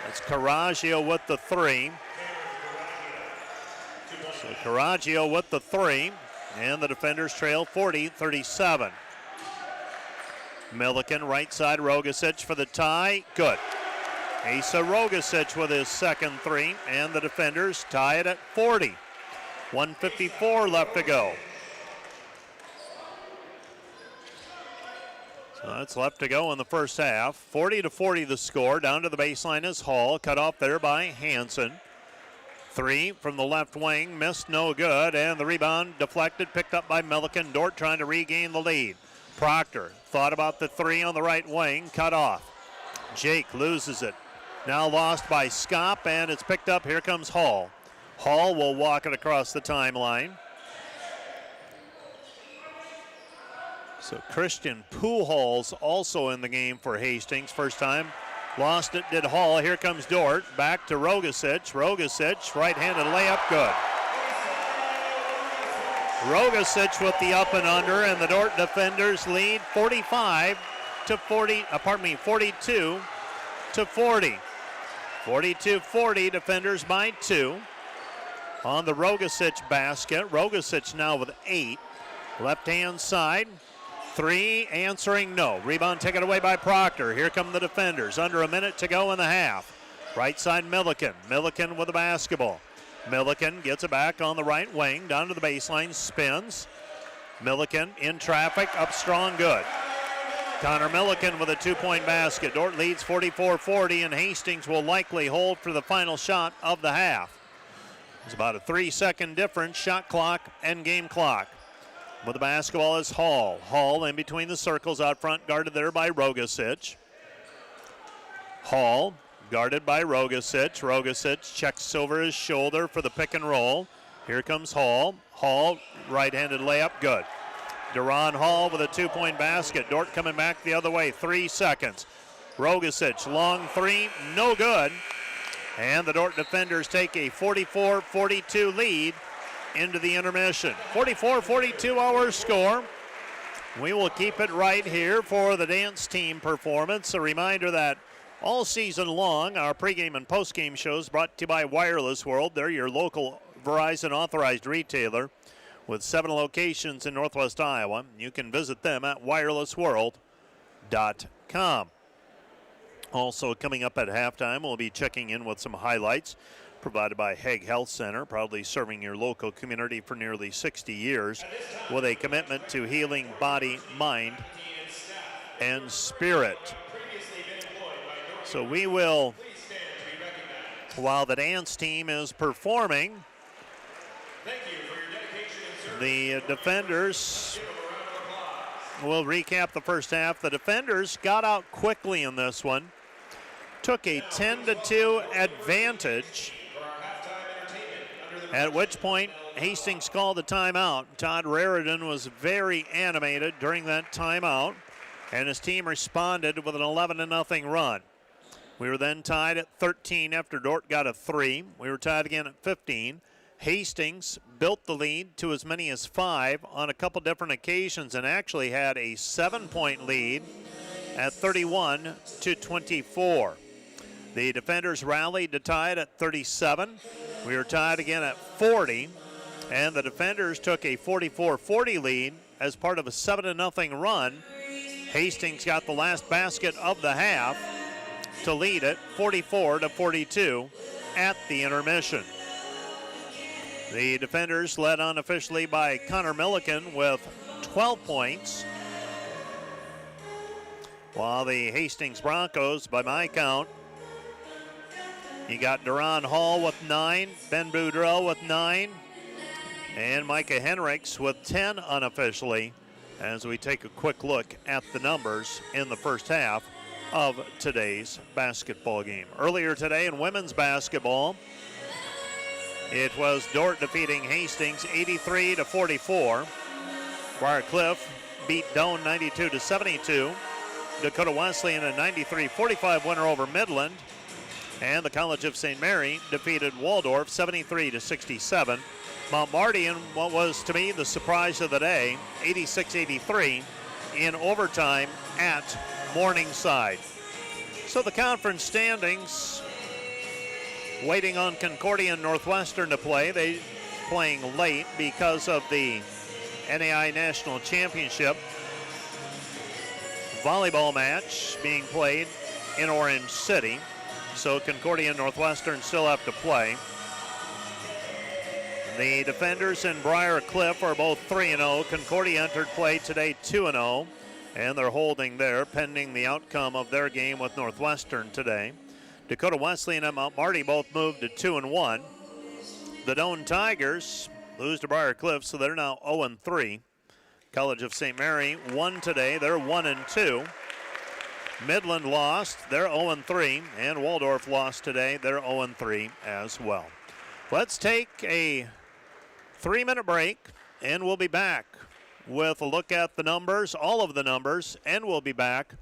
It's Caraggio with the 3. So Caraggio with the 3. And the defenders trail 40-37. Milliken, right side, Rogasic for the tie. Good. Asa Rogasic with his second 3. And the defenders tie it at 40. 1:54 left to go. So that's left to go in the first half. 40-40 the score. Down to the baseline is Hall. Cut off there by Hanson. 3 from the left wing. Missed, no good. And the rebound deflected, picked up by Milliken. Dordt trying to regain the lead. Proctor thought about the 3 on the right wing. Cut off. Jake loses it. Now lost by Skop, and it's picked up. Here comes Hall. Hall will walk it across the timeline. So Christian Pujols also in the game for Hastings. First time lost it, did Hall. Here comes Dordt. Back to Rogasic. Rogasic, right-handed layup, good. Rogasic with the up and under, and the Dordt defenders lead 42 to 40. 42-40, defenders by 2. On the Rogasic basket. Rogasic now with 8. Left-hand side. 3 answering no. Rebound taken away by Proctor. Here come the defenders. Under a minute to go in the half. Right side Milliken. Milliken with the basketball. Milliken gets it back on the right wing. Down to the baseline. Spins. Milliken in traffic. Up strong. Good. Connor Milliken with a 2-point basket. Dordt leads 44-40, and Hastings will likely hold for the final shot of the half. It's about a 3-second difference. Shot clock and game clock. With the basketball is Hall. Hall in between the circles out front, guarded there by Rogasic. Hall guarded by Rogasic. Rogasic checks over his shoulder for the pick and roll. Here comes Hall. Hall, right-handed layup, good. Deron Hall with a 2-point basket. Dordt coming back the other way, 3 seconds. Rogasic, long 3, no good. And the Dordt defenders take a 44-42 lead into the intermission. 44-42 our score. We will keep it right here for the dance team performance. A reminder that all season long, our pregame and postgame shows brought to you by Wireless World. They're your local Verizon authorized retailer with 7 locations in Northwest Iowa. You can visit them at wirelessworld.com. Also coming up at halftime, we'll be checking in with some highlights provided by Hague Health Center, proudly serving your local community for nearly 60 years with a commitment to healing body, mind, and spirit. So we will, while the dance team is performing, the defenders will recap the first half. The defenders got out quickly in this one, took a 10-2 advantage, at which point Hastings called the timeout. Todd Raridan was very animated during that timeout, and his team responded with an 11-0 run. We were then tied at 13 after Dordt got a 3. We were tied again at 15. Hastings built the lead to as many as 5 on a couple different occasions and actually had a 7-point lead at 31-24. The defenders rallied to tie it at 37. We were tied again at 40, and the defenders took a 44-40 lead as part of a 7-0 run. Hastings got the last basket of the half to lead it 44-42 at the intermission. The defenders led unofficially by Connor Milliken with 12 points, while the Hastings Broncos, by my count, you got Duran Hall with 9, Ben Boudreau with 9, and Micah Henricks with 10 unofficially, as we take a quick look at the numbers in the first half of today's basketball game. Earlier today in women's basketball, it was Dordt defeating Hastings 83-44. Briar Cliff beat Doane 92-72. Dakota Wesleyan a 93-45 winner over Midland. And the College of St. Mary defeated Waldorf 73-67. Mount Marty in what was to me the surprise of the day, 86-83 in overtime at Morningside. So the conference standings, waiting on Concordia and Northwestern to play. They playing late because of the NAI National Championship volleyball match being played in Orange City. So Concordia and Northwestern still have to play. The defenders in Briar Cliff are both 3-0. Concordia entered play today 2-0, and they're holding there pending the outcome of their game with Northwestern today. Dakota Wesleyan and Mount Marty both moved to 2-1. The Doane Tigers lose to Briar Cliff, so they're now 0-3. College of St. Mary won today. They're 1-2. Midland lost. They're 0-3. And Waldorf lost today. They're 0-3 as well. Let's take a 3-minute break, and we'll be back with a look at the numbers, all of the numbers, and we'll be back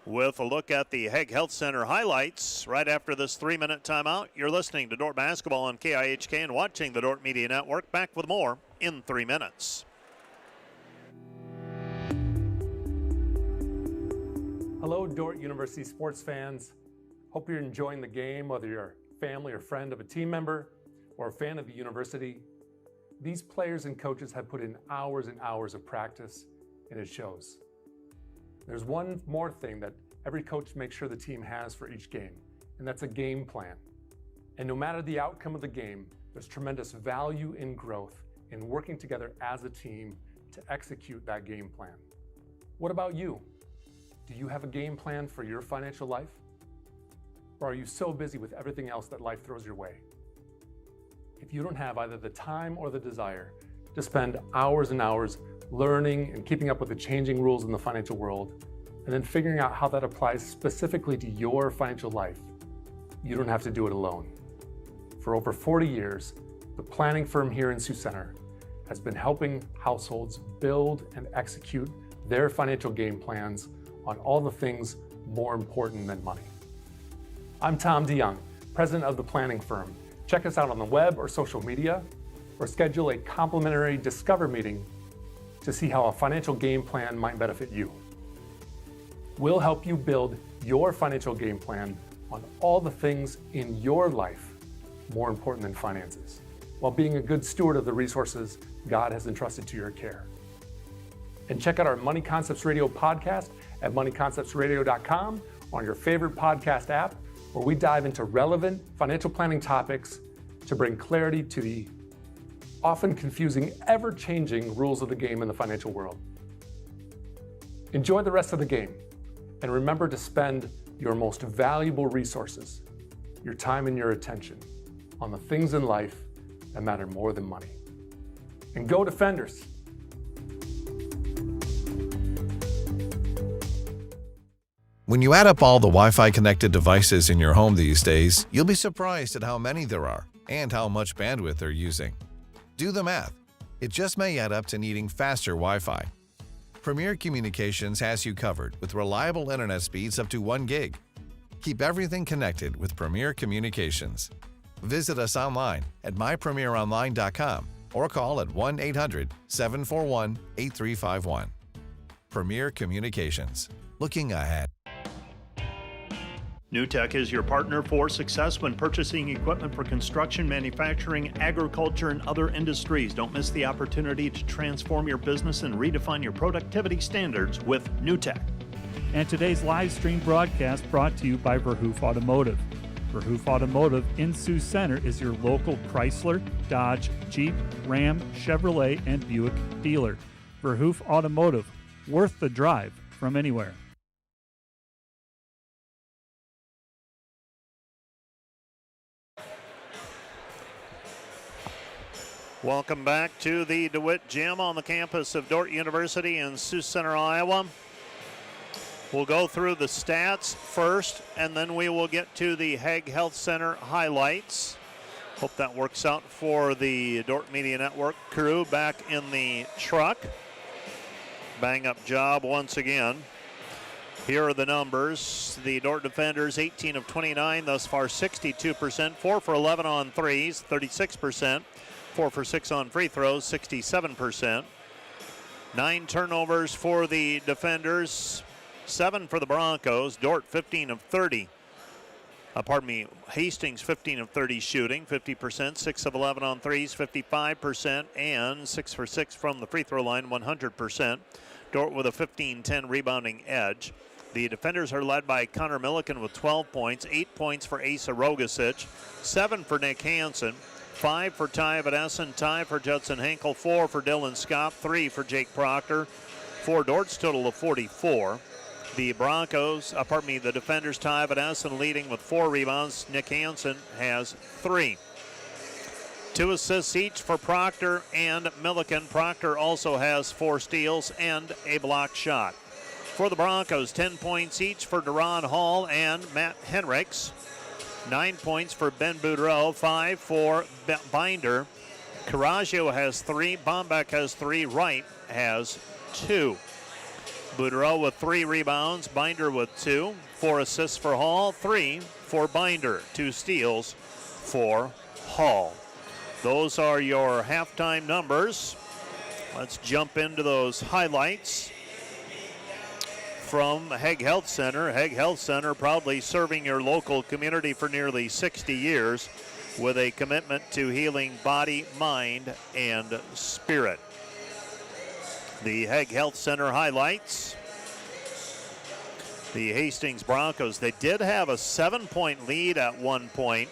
with a look at the Hague Health Center highlights right after this 3-minute timeout. You're listening to Dordt Basketball on KIHK and watching the Dordt Media Network. Back with more in 3 minutes. Hello, Dordt University sports fans. Hope you're enjoying the game, whether you're a family or friend of a team member or a fan of the university. These players and coaches have put in hours and hours of practice, and it shows. There's one more thing that every coach makes sure the team has for each game, and that's a game plan. And no matter the outcome of the game, there's tremendous value in growth in working together as a team to execute that game plan. What about you? Do you have a game plan for your financial life? Or are you so busy with everything else that life throws your way? If you don't have either the time or the desire to spend hours and hours learning and keeping up with the changing rules in the financial world, and then figuring out how that applies specifically to your financial life, you don't have to do it alone. For over 40 years, the planning firm here in Sioux Center has been helping households build and execute their financial game plans on all the things more important than money. I'm Tom DeYoung, president of the planning firm. Check us out on the web or social media, or schedule a complimentary Discover meeting to see how a financial game plan might benefit you. We'll help you build your financial game plan on all the things in your life more important than finances, while being a good steward of the resources God has entrusted to your care. And check out our Money Concepts Radio podcast at moneyconceptsradio.com or on your favorite podcast app, where we dive into relevant financial planning topics to bring clarity to the often confusing, ever-changing rules of the game in the financial world. Enjoy the rest of the game, and remember to spend your most valuable resources, your time and your attention, on the things in life that matter more than money. And go Defenders! When you add up all the Wi-Fi connected devices in your home these days, you'll be surprised at how many there are and how much bandwidth they're using. Do the math. It just may add up to needing faster Wi-Fi. Premier Communications has you covered with reliable internet speeds up to 1 gig. Keep everything connected with Premier Communications. Visit us online at mypremieronline.com or call at 1-800-741-8351. Premier Communications. Looking ahead. NewTek is your partner for success when purchasing equipment for construction, manufacturing, agriculture, and other industries. Don't miss the opportunity to transform your business and redefine your productivity standards with NewTek. And today's live stream broadcast brought to you by Verhoof Automotive. Verhoof Automotive in Sioux Center is your local Chrysler, Dodge, Jeep, Ram, Chevrolet, and Buick dealer. Verhoof Automotive, worth the drive from anywhere. Welcome back to the DeWitt Gym on the campus of Dordt University in Sioux Center, Iowa. We'll go through the stats first, and then we will get to the Hague Health Center highlights. Hope that works out for the Dordt Media Network crew back in the truck. Bang-up job once again. Here are the numbers. The Dordt defenders, 18 of 29, thus far 62%, 4 for 11 on threes, 36%. 4 for 6 on free throws, 67%. 9 turnovers for the defenders, 7 for the Broncos. Dordt 15 of 30. Hastings 15 of 30 shooting, 50%, 6 of 11 on threes, 55%, and 6 for 6 from the free throw line, 100%. Dordt with a 15-10 rebounding edge. The defenders are led by Connor Milliken with 12 points, 8 points for Asa Rogasic, 7 for Nick Hansen, 5 for Ty Vadessen, Ty for Judson Henkel, 4 for Dylan Scott, 3 for Jake Proctor, for Dordt's total of 44. The the defenders, Ty Vadessen leading with 4 rebounds. Nick Hansen has 3. 2 assists each for Proctor and Milliken. Proctor also has 4 steals and a block shot. For the Broncos, 10 points each for Deron Hall and Matt Henricks. 9 points for Ben Boudreau, 5 for Binder. Caraggio has 3, Bombeck has 3, Wright has 2. Boudreau with 3 rebounds, Binder with 2, 4 assists for Hall, 3 for Binder, 2 steals for Hall. Those are your halftime numbers. Let's jump into those highlights from Hague Health Center. Hague Health Center proudly serving your local community for nearly 60 years with a commitment to healing body, mind, and spirit. The Hague Health Center highlights. The Hastings Broncos, they did have a 7-point lead at one point,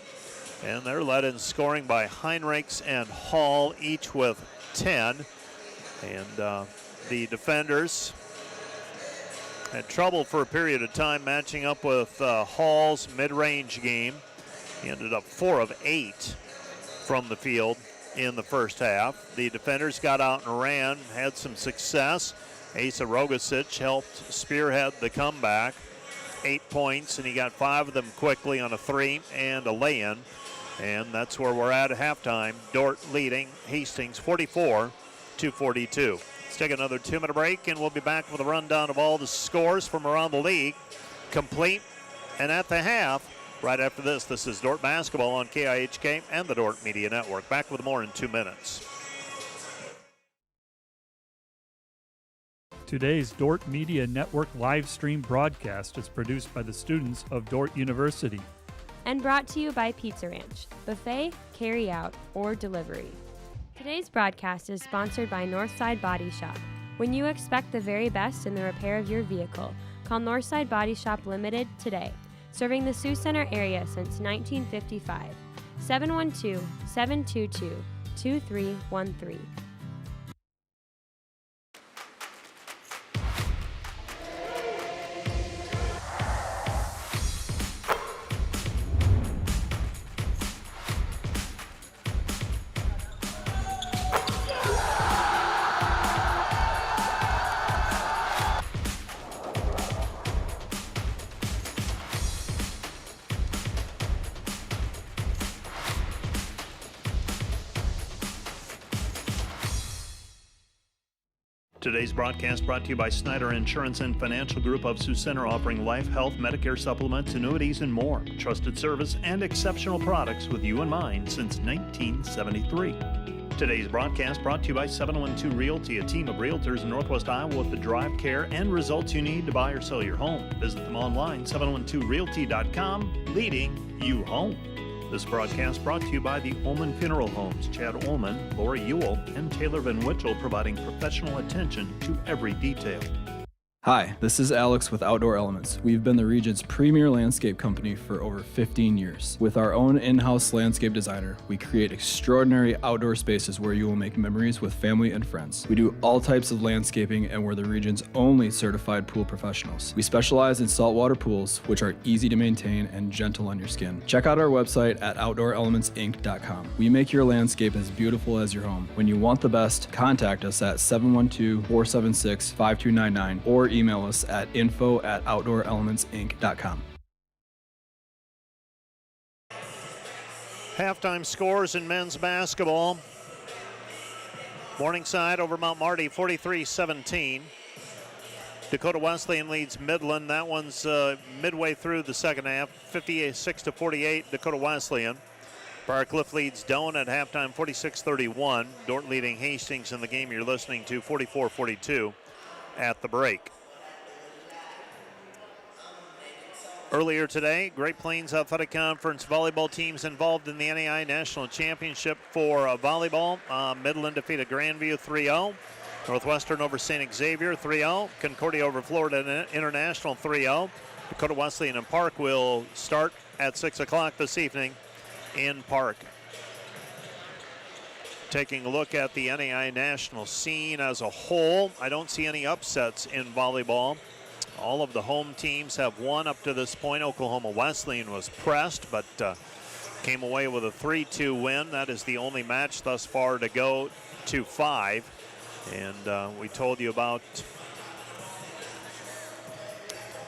and they're led in scoring by Heinrichs and Hall, each with 10. And the defenders had trouble for a period of time matching up with Hall's mid-range game. He ended up 4 of 8 from the field in the first half. The defenders got out and ran, had some success. Asa Rogasic helped spearhead the comeback. 8 points, and he got 5 of them quickly on a 3 and a lay-in. And that's where we're at halftime. Dordt leading Hastings 44-42. Let's take another 2-minute break, and we'll be back with a rundown of all the scores from around the league, complete and at the half. Right after this, this is Dordt Basketball on KIHK and the Dordt Media Network. Back with more in 2 minutes. Today's Dordt Media Network live stream broadcast is produced by the students of Dordt University. And brought to you by Pizza Ranch, buffet, carry out, or delivery. Today's broadcast is sponsored by Northside Body Shop. When you expect the very best in the repair of your vehicle, call Northside Body Shop Limited today. Serving the Sioux Center area since 1955. 712-722-2313. Today's broadcast brought to you by Snyder Insurance and Financial Group of Sioux Center, offering life, health, Medicare supplements, annuities, and more. Trusted service and exceptional products with you in mind since 1973. Today's broadcast brought to you by 712 Realty, a team of realtors in Northwest Iowa with the drive, care, and results you need to buy or sell your home. Visit them online, 712realty.com, leading you home. This broadcast brought to you by the Ullman Funeral Homes, Chad Ullman, Lori Ewell, and Taylor Van Witchell, providing professional attention to every detail. Hi, this is Alex with Outdoor Elements. We've been the region's premier landscape company for over 15 years. With our own in-house landscape designer, we create extraordinary outdoor spaces where you will make memories with family and friends. We do all types of landscaping, and we're the region's only certified pool professionals. We specialize in saltwater pools, which are easy to maintain and gentle on your skin. Check out our website at OutdoorElementsInc.com. We make your landscape as beautiful as your home. When you want the best, contact us at 712-476-5299 or email us at info@OutdoorElementsInc.com. Halftime scores in men's basketball. Morningside over Mount Marty, 43-17. Dakota Wesleyan leads Midland. That one's midway through the second half, 56-48, Dakota Wesleyan. Barcliff leads Doane at halftime, 46-31. Dordt leading Hastings in the game you're listening to, 44-42 at the break. Earlier today, Great Plains Athletic Conference volleyball teams involved in the NAI National Championship for volleyball. Midland defeated Grandview 3-0. Northwestern over St. Xavier 3-0. Concordia over Florida International 3-0. Dakota Wesleyan and Park will start at 6 o'clock this evening in Park. Taking a look at the NAI national scene as a whole, I don't see any upsets in volleyball. All of the home teams have won up to this point. Oklahoma Wesleyan was pressed, but came away with a 3-2 win. That is the only match thus far to go to 5. And we told you about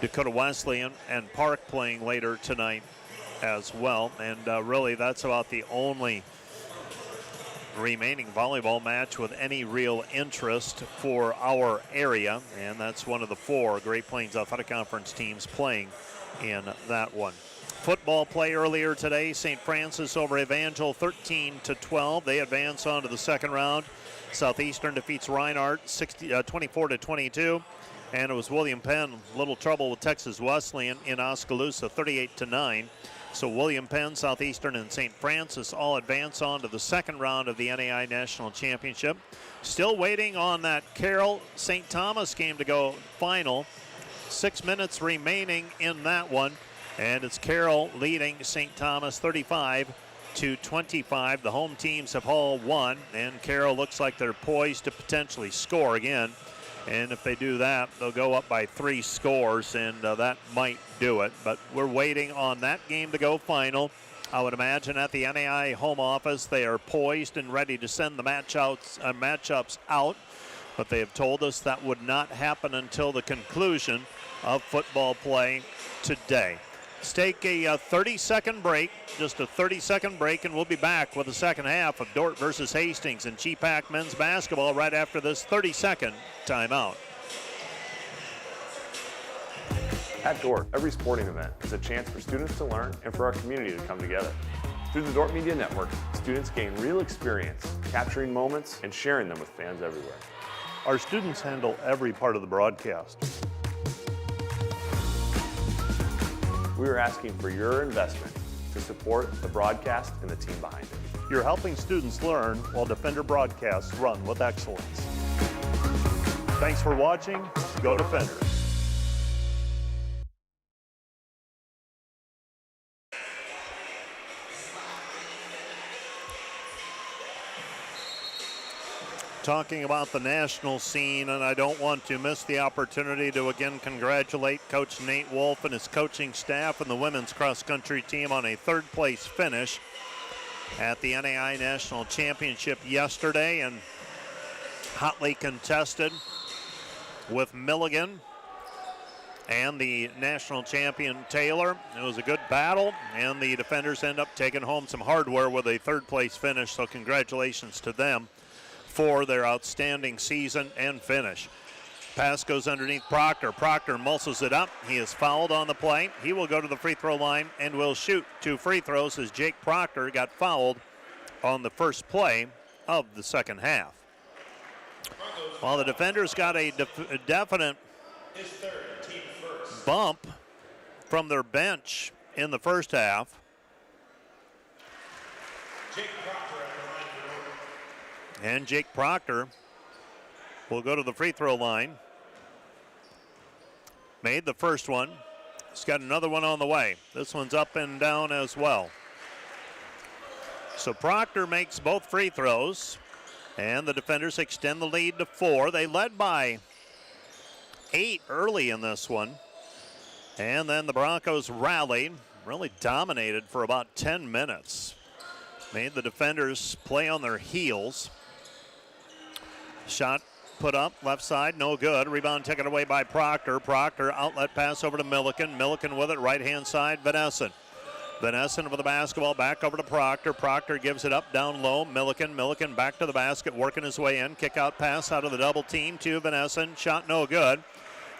Dakota Wesleyan and Park playing later tonight as well. And really, that's about the only remaining volleyball match with any real interest for our area, and that's one of the 4 Great Plains Athletic Conference teams playing in that one. Football play earlier today, St. Francis over Evangel 13-12. They advance on to the second round. Southeastern defeats Reinhardt 24-22, and it was William Penn, little trouble with Texas Wesleyan in Oskaloosa, 38-9. So William Penn, Southeastern, and St. Francis all advance on to the second round of the NAI National Championship. Still waiting on that Carroll-St. Thomas game to go final. 6 minutes remaining in that one, and it's Carroll leading St. Thomas 35-25. The home teams have all won, and Carroll looks like they're poised to potentially score again. And if they do that, they'll go up by 3 scores, and that might do it. But we're waiting on that game to go final. I would imagine at the NAI home office, they are poised and ready to send the matchups out. But they have told us that would not happen until the conclusion of football play today. Let's take a 30-second break, just a 30-second break, and we'll be back with the second half of Dordt versus Hastings in GPAC men's basketball right after this 30-second timeout. At Dordt, every sporting event is a chance for students to learn and for our community to come together. Through the Dordt Media Network, students gain real experience, capturing moments and sharing them with fans everywhere. Our students handle every part of the broadcast. We are asking for your investment to support the broadcast and the team behind it. You're helping students learn while Defender broadcasts run with excellence. Thanks for watching. Go Defenders. Talking about the national scene, and I don't want to miss the opportunity to again congratulate Coach Nate Wolf and his coaching staff and the women's cross-country team on a third-place finish at the NAI National Championship yesterday, and hotly contested with Milligan and the national champion Taylor. It was a good battle, and the Defenders end up taking home some hardware with a third-place finish, so congratulations to them. for their outstanding season and finish. Pass goes underneath Proctor. Proctor muscles it up. He is fouled on the play. He will go to the free throw line and will shoot 2 free throws as Jake Proctor got fouled on the first play of the second half. While the defenders got a definite bump from their bench in the first half. And Jake Proctor will go to the free throw line. Made the first one. He's got another one on the way. This one's up and down as well. So Proctor makes both free throws, and the defenders extend the lead to 4. They led by 8 early in this one, and then the Broncos rallied, really dominated for about 10 minutes. Made the defenders play on their heels. Shot put up, left side, no good. Rebound taken away by Proctor. Proctor, outlet pass over to Milliken. Milliken with it, right-hand side, Vanessen. Vanessen with the basketball, back over to Proctor. Proctor gives it up, down low. Milliken back to the basket, working his way in. Kick out pass out of the double team to Vanessen. Shot no good.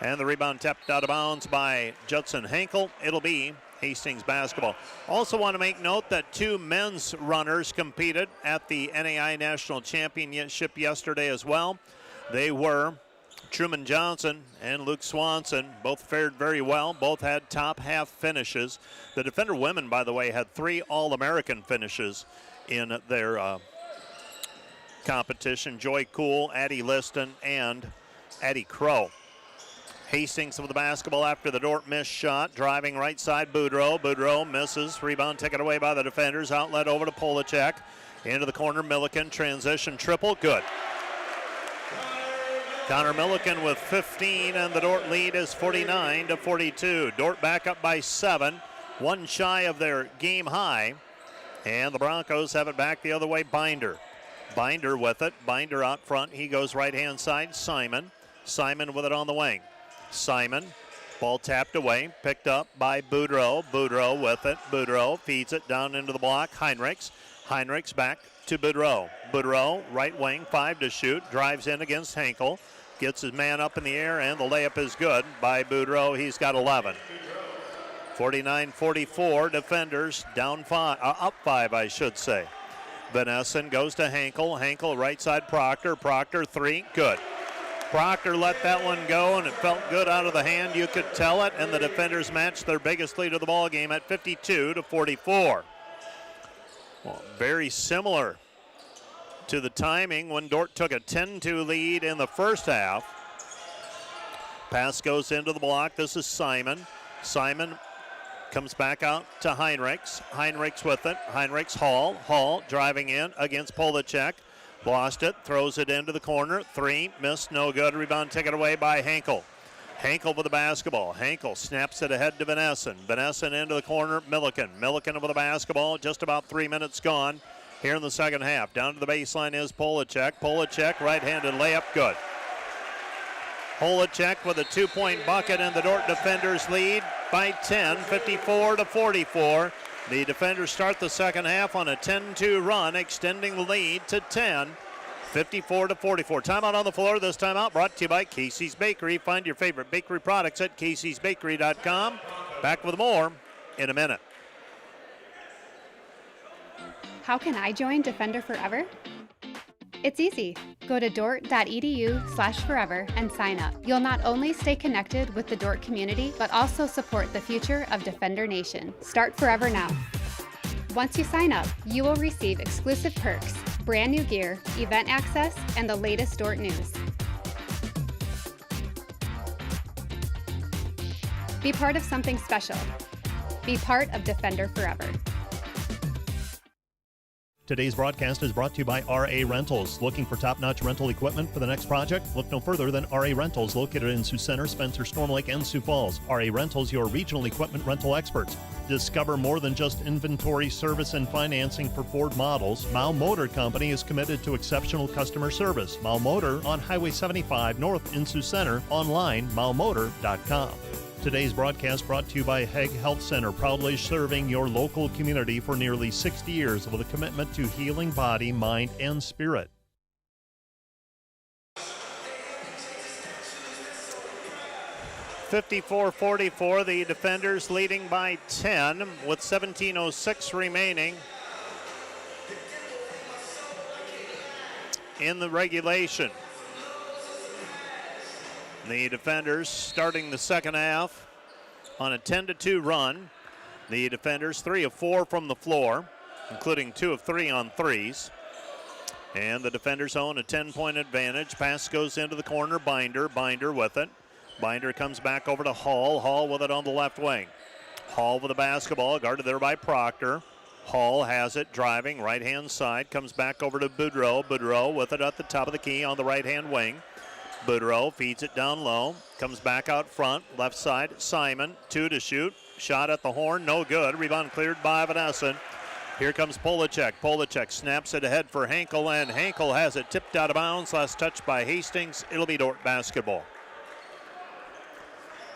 And the rebound tapped out of bounds by Judson Henkel. It'll be Hastings basketball. Also want to make note that 2 men's runners competed at the NAI National Championship yesterday as well. They were Truman Johnson and Luke Swanson. Both fared very well. Both had top half finishes. The Defender women, by the way, had 3 All-American finishes in their competition. Joy Cool, Addie Liston, and Addie Crow. Hastings with the basketball after the Dordt missed shot. Driving right side, Boudreau. Boudreau misses. Rebound taken away by the defenders. Outlet over to Polacek. Into the corner, Milliken. Transition triple. Good. Connor Milliken with 15, and the Dordt lead is 49-42. Dordt back up by 7. 1 shy of their game high. And the Broncos have it back the other way. Binder with it. Binder out front. He goes right-hand side. Simon with it on the wing. Simon, ball tapped away, picked up by Boudreau. Boudreau with it. Boudreau feeds it down into the block. Heinrichs back to Boudreau. Boudreau, right wing, 5 to shoot. Drives in against Henkel. Gets his man up in the air, and the layup is good by Boudreau. He's got 11. 49-44, defenders down 5, up 5, I should say. Vanessen goes to Henkel. Henkel, right side, Proctor. Proctor, 3, good. Proctor let that one go, and it felt good out of the hand. You could tell it, and the defenders matched their biggest lead of the ball game at 52-44. Well, very similar to the timing when Dordt took a 10-2 lead in the first half. Pass goes into the block. This is Simon. Simon comes back out to Heinrichs. Heinrichs with it. Heinrichs, Hall driving in against Polacek. Lost it, throws it into the corner. 3, missed, no good. Rebound taken away by Henkel. Henkel with the basketball. Henkel snaps it ahead to Vanessen. Vanessen into the corner, Milliken. Milliken with the basketball, just about 3 minutes gone here in the second half. Down to the baseline is Polacek. Polacek, right-handed layup, good. Polacek with a 2-point bucket, and the Dordt defenders lead by 10, 54-44. The defenders start the second half on a 10-2 run, extending the lead to 10, 54-44. Timeout on the floor. This timeout brought to you by Casey's Bakery. Find your favorite bakery products at caseysbakery.com. Back with more in a minute. How can I join Defender Forever? It's easy. Go to dordt.edu/forever and sign up. You'll not only stay connected with the Dordt community, but also support the future of Defender Nation. Start Forever now. Once you sign up, you will receive exclusive perks, brand new gear, event access, and the latest Dordt news. Be part of something special. Be part of Defender Forever. Today's broadcast is brought to you by RA Rentals. Looking for top-notch rental equipment for the next project? Look no further than RA Rentals, located in Sioux Center, Spencer, Storm Lake, and Sioux Falls. RA Rentals, your regional equipment rental experts. Discover more than just inventory, service, and financing for Ford models. Mao Motor Company is committed to exceptional customer service. Mao Motor on Highway 75 North in Sioux Center. Online, maomotor.com. Today's broadcast brought to you by Hague Health Center, proudly serving your local community for nearly 60 years with a commitment to healing body, mind, and spirit. 54-44, the defenders leading by 10 with 17:06 remaining in the regulation. The defenders starting the second half on a 10-2 run. The defenders 3 of 4 from the floor, including 2 of 3 on threes. And the defenders own a 10-point advantage. Pass goes into the corner. Binder with it. Binder comes back over to Hall. Hall with it on the left wing. Hall with the basketball, guarded there by Proctor. Hall has it, driving, right-hand side. Comes back over to Boudreau. Boudreau with it at the top of the key on the right-hand wing. Boudreau feeds it down low. Comes back out front, left side. Simon, 2 to shoot. Shot at the horn, no good. Rebound cleared by Vanessa. Here comes Polacek. Polacek snaps it ahead for Henkel, and Henkel has it tipped out of bounds. Last touch by Hastings. It'll be Dordt basketball.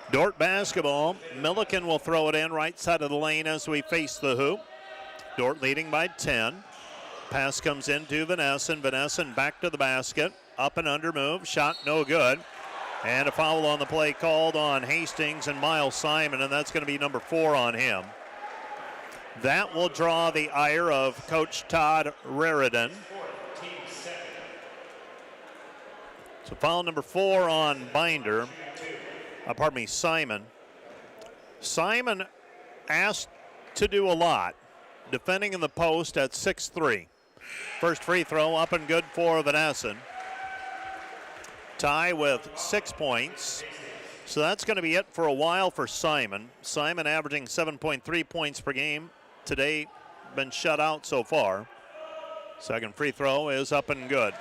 Dordt basketball. Milliken will throw it in right side of the lane as we face the hoop. Dordt leading by 10. Pass comes into Vanessa. Vanessa back to the basket. Up and under move. Shot no good. And a foul on the play called on Hastings and Miles Simon, and that's going to be number 4 on him. That will draw the ire of Coach Todd Raridan. So foul number 4 on Simon. Simon asked to do a lot, defending in the post at 6'3". First free throw up and good for Vanessa. Ty with 6 points. So that's going to be it for a while for Simon. Simon averaging 7.3 points per game. Today, been shut out so far. Second free throw is up and good.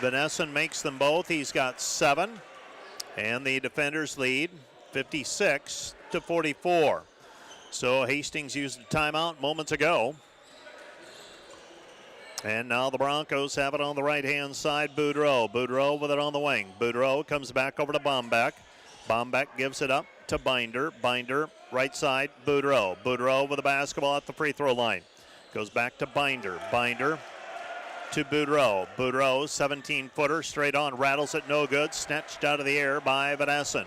Vanessa makes them both. He's got 7. And the defenders lead 56-44. So Hastings used a timeout moments ago. And now the Broncos have it on the right-hand side. Boudreau. Boudreau with it on the wing. Boudreau comes back over to Bombeck. Bombeck gives it up to Binder. Binder, right side, Boudreau. Boudreau with the basketball at the free throw line. Goes back to Binder. Binder to Boudreau. Boudreau, 17-footer, straight on, rattles it, no good. Snatched out of the air by Vanessa.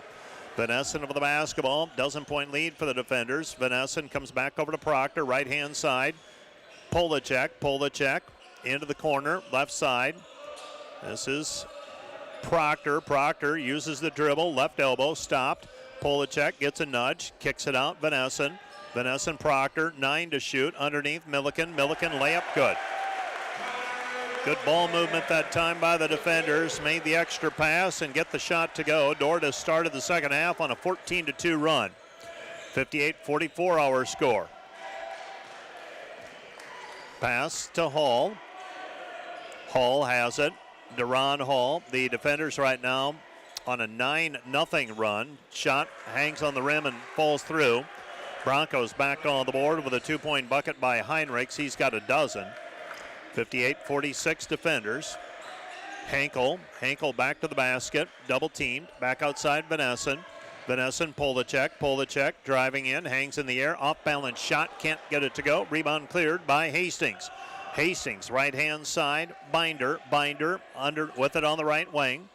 Vanessa with the basketball. Dozen-point lead for the defenders. Vanessa comes back over to Proctor, right-hand side. Polacek into the corner, left side. This is Proctor. Proctor uses the dribble, left elbow, stopped. Polacek gets a nudge, kicks it out. Vanessa Proctor, 9 to shoot. Underneath Milliken. Milliken layup, good. Good ball movement that time by the defenders. Made the extra pass and get the shot to go. Dordt has started the second half on a 14-2 run. 58-44 our score. Pass to Hall. Hall has it. Deron Hall. The defenders right now on a 9-0 run. Shot hangs on the rim and falls through. Broncos back on the board with a 2-point bucket by Heinrichs. He's got a dozen. 58-46 defenders. Henkel back to the basket. Double teamed. Back outside Vanessa and Polacek driving in. Hangs in the air. Off balance shot. Can't get it to go. Rebound cleared by Hastings. Hastings, right-hand side, Binder under with it on the right wing.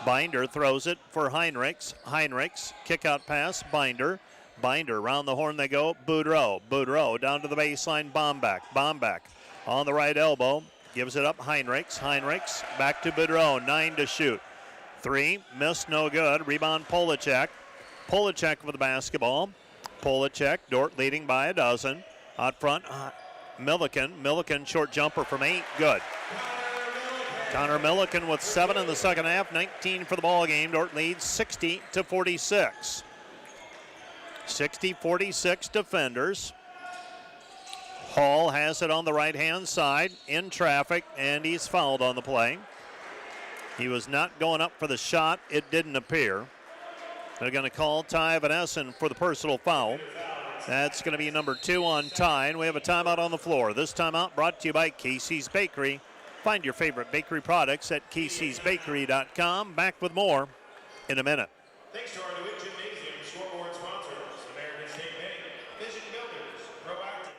Binder throws it for Heinrichs. Kick out pass, Binder around the horn they go. Boudreau down to the baseline, Bombeck on the right elbow, gives it up, Heinrichs back to Boudreau, 9 to shoot. 3, missed, no good. Rebound Polacek with the basketball. Dordt leading by a dozen. Out front, Milliken, short jumper from 8, good. Connor Milliken with 7 in the second half, 19 for the ball game. Dordt leads 60-46. 60-46 defenders. Hall has it on the right-hand side in traffic, and he's fouled on the play. He was not going up for the shot. It didn't appear. They're going to call Ty Vanessa for the personal foul. That's going to be number 2 on Ty, and we have a timeout on the floor. This timeout brought to you by Casey's Bakery. Find your favorite bakery products at caseysbakery.com. Back with more in a minute. Thanks to our new gymnasium scoreboard sponsors, American State Bank, Vision Builders, Proactive.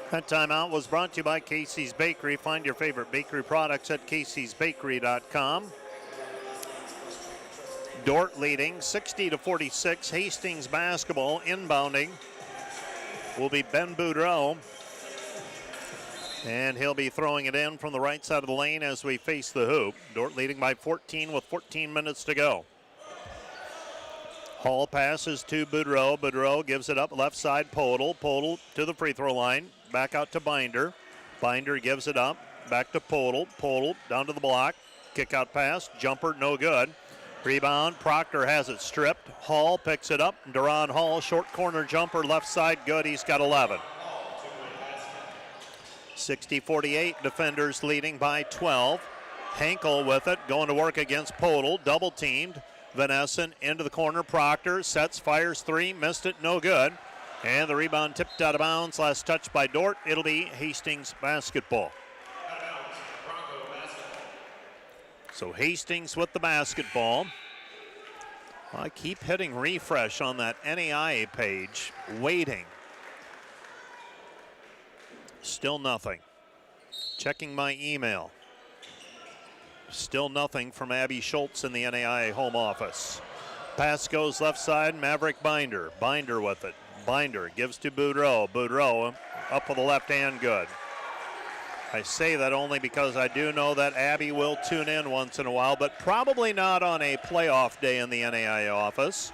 That timeout was brought to you by Casey's Bakery. Find your favorite bakery products at caseysbakery.com. Dordt leading 60-46. Hastings basketball inbounding will be Ben Boudreau. And he'll be throwing it in from the right side of the lane as we face the hoop. Dordt leading by 14 with 14 minutes to go. Hall passes to Boudreau. Boudreau gives it up left side. Podol to the free throw line. Back out to Binder. Binder gives it up. Back to Podol. Podol down to the block. Kick out pass. Jumper no good. Rebound. Proctor has it stripped. Hall picks it up. Duran Hall short corner jumper left side good. He's got 11. 60-48. Defenders leading by 12. Henkel with it. Going to work against Podol. Double teamed. Van Essen into the corner. Proctor sets, fires three, missed it, no good. And the rebound tipped out of bounds. Last touch by Dordt. It'll be Hastings basketball. So Hastings with the basketball. I keep hitting refresh on that NAIA page, waiting. Still nothing. Checking my email. Still nothing from Abby Schultz in the NAIA home office. Pass goes left side, Maverick Binder. Binder with it. Binder gives to Boudreau. Boudreau up with the left hand, good. I say that only because I do know that Abby will tune in once in a while, but probably not on a playoff day in the NAIA office.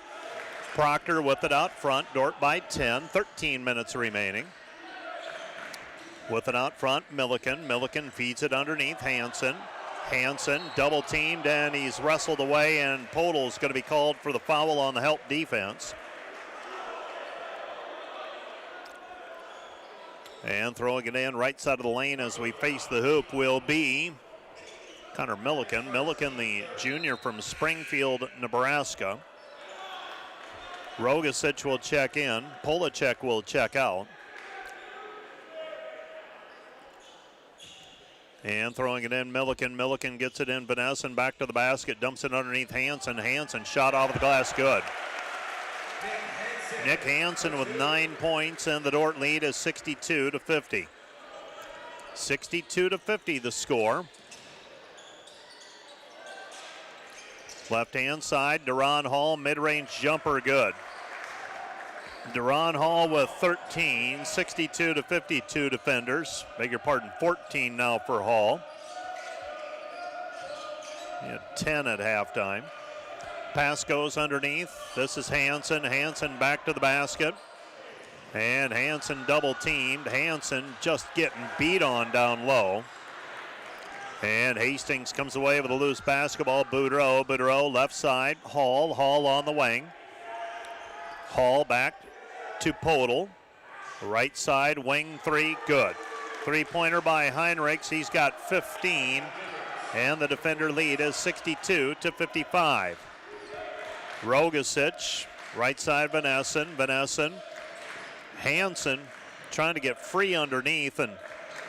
Proctor with it out front. Dordt by 10, 13 minutes remaining. With it out front, Milliken. Milliken feeds it underneath Hansen. Hansen double teamed and he's wrestled away, and Podol's going to be called for the foul on the help defense. And throwing it in right side of the lane as we face the hoop will be Connor Milliken. Milliken, the junior from Springfield, Nebraska. Rogasic will check in. Polacek will check out. And throwing it in, Milliken. Milliken gets it in, Vanessa, and back to the basket, dumps it underneath Hansen. Hansen shot off the glass, good. Nick Hansen with 9 points, and the Dordt lead is 62-50. 62-50 the score. Left-hand side, Duran Hall, mid-range jumper, good. Duran Hall with 13, 62-52 defenders. Beg your pardon, 14 now for Hall. He had 10 at halftime. Pass goes underneath. This is Hansen. Hansen back to the basket. And Hansen double teamed. Hansen just getting beat on down low. And Hastings comes away with a loose basketball. Boudreau. Boudreau left side. Hall. Hall on the wing. Hall back to Podol. Right side, wing three, good. Three-pointer by Heinrichs. He's got 15. And the defender lead is 62-55. Rogasic, right side, Van Essen. Hansen trying to get free underneath and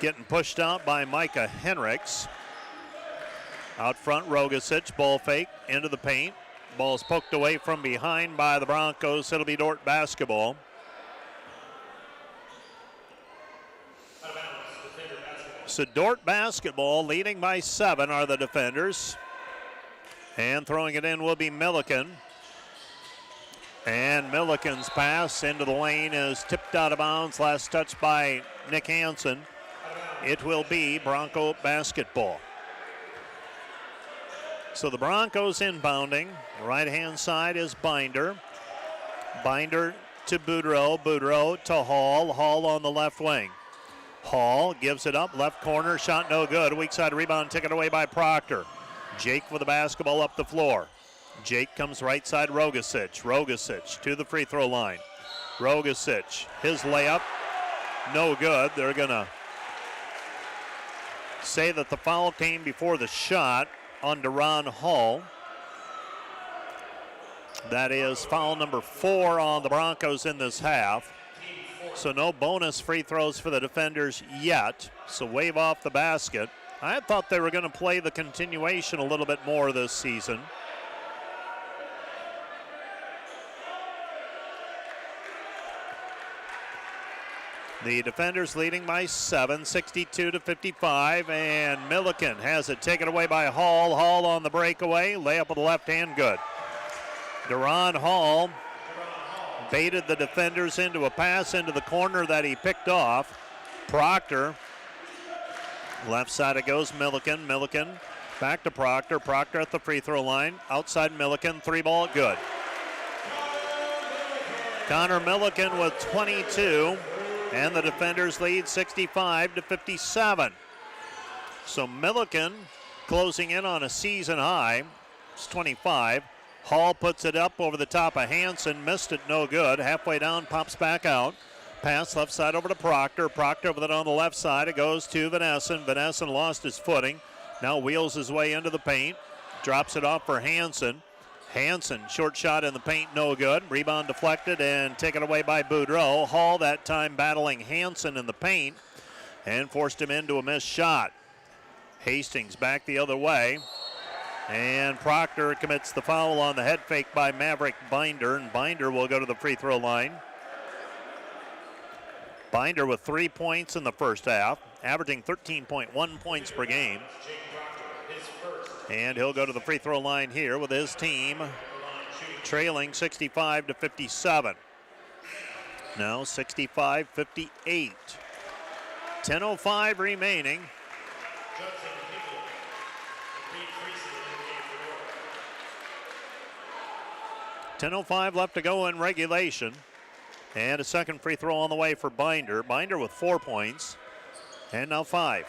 getting pushed out by Micah Henrichs. Out front, Rogasic, ball fake into the paint. Ball's poked away from behind by the Broncos. It'll be Dordt basketball. So Dordt basketball, leading by 7 are the defenders. And throwing it in will be Milliken. And Milliken's pass into the lane is tipped out of bounds. Last touch by Nick Hansen. It will be Bronco basketball. So the Broncos inbounding. Right-hand side is Binder. Binder to Boudreau. Boudreau to Hall. Hall on the left wing. Hall gives it up. Left corner. Shot no good. Weak side rebound taken away by Proctor. Jake with the basketball up the floor. Jake comes right side, Rogasic. Rogasic to the free throw line. Rogasic, his layup, no good. They're going to say that the foul came before the shot on Duran Hall. That is foul number 4 on the Broncos in this half. So no bonus free throws for the defenders yet. So wave off the basket. I thought they were going to play the continuation a little bit more this season. The defenders leading by 7, 62-55, and Milliken has it taken away by Hall. Hall on the breakaway, layup with the left hand, good. Deron Hall baited the defenders into a pass into the corner that he picked off. Proctor, left side it goes, Milliken. Milliken back to Proctor. Proctor at the free throw line. Outside Milliken, 3-ball, good. Connor Milliken with 22, and the defenders lead 65-57. So Milliken closing in on a season high. It's 25. Hall puts it up over the top of Hansen, missed it, no good. Halfway down, pops back out. Pass left side over to Proctor. Proctor with it on the left side. It goes to Vanessen. Vanessen lost his footing. Now wheels his way into the paint. Drops it off for Hansen. Hansen, short shot in the paint, no good. Rebound deflected and taken away by Boudreau. Hall that time battling Hansen in the paint and forced him into a missed shot. Hastings back the other way. And Proctor commits the foul on the head fake by Maverick Binder, and Binder will go to the free throw line. Binder with 3 points in the first half, averaging 13.1 points per game. And he'll go to the free throw line here with his team trailing 65-57. Now 65-58. 10:05 remaining. 10:05 left to go in regulation. And a second free throw on the way for Binder. Binder with 4 points. And now 5.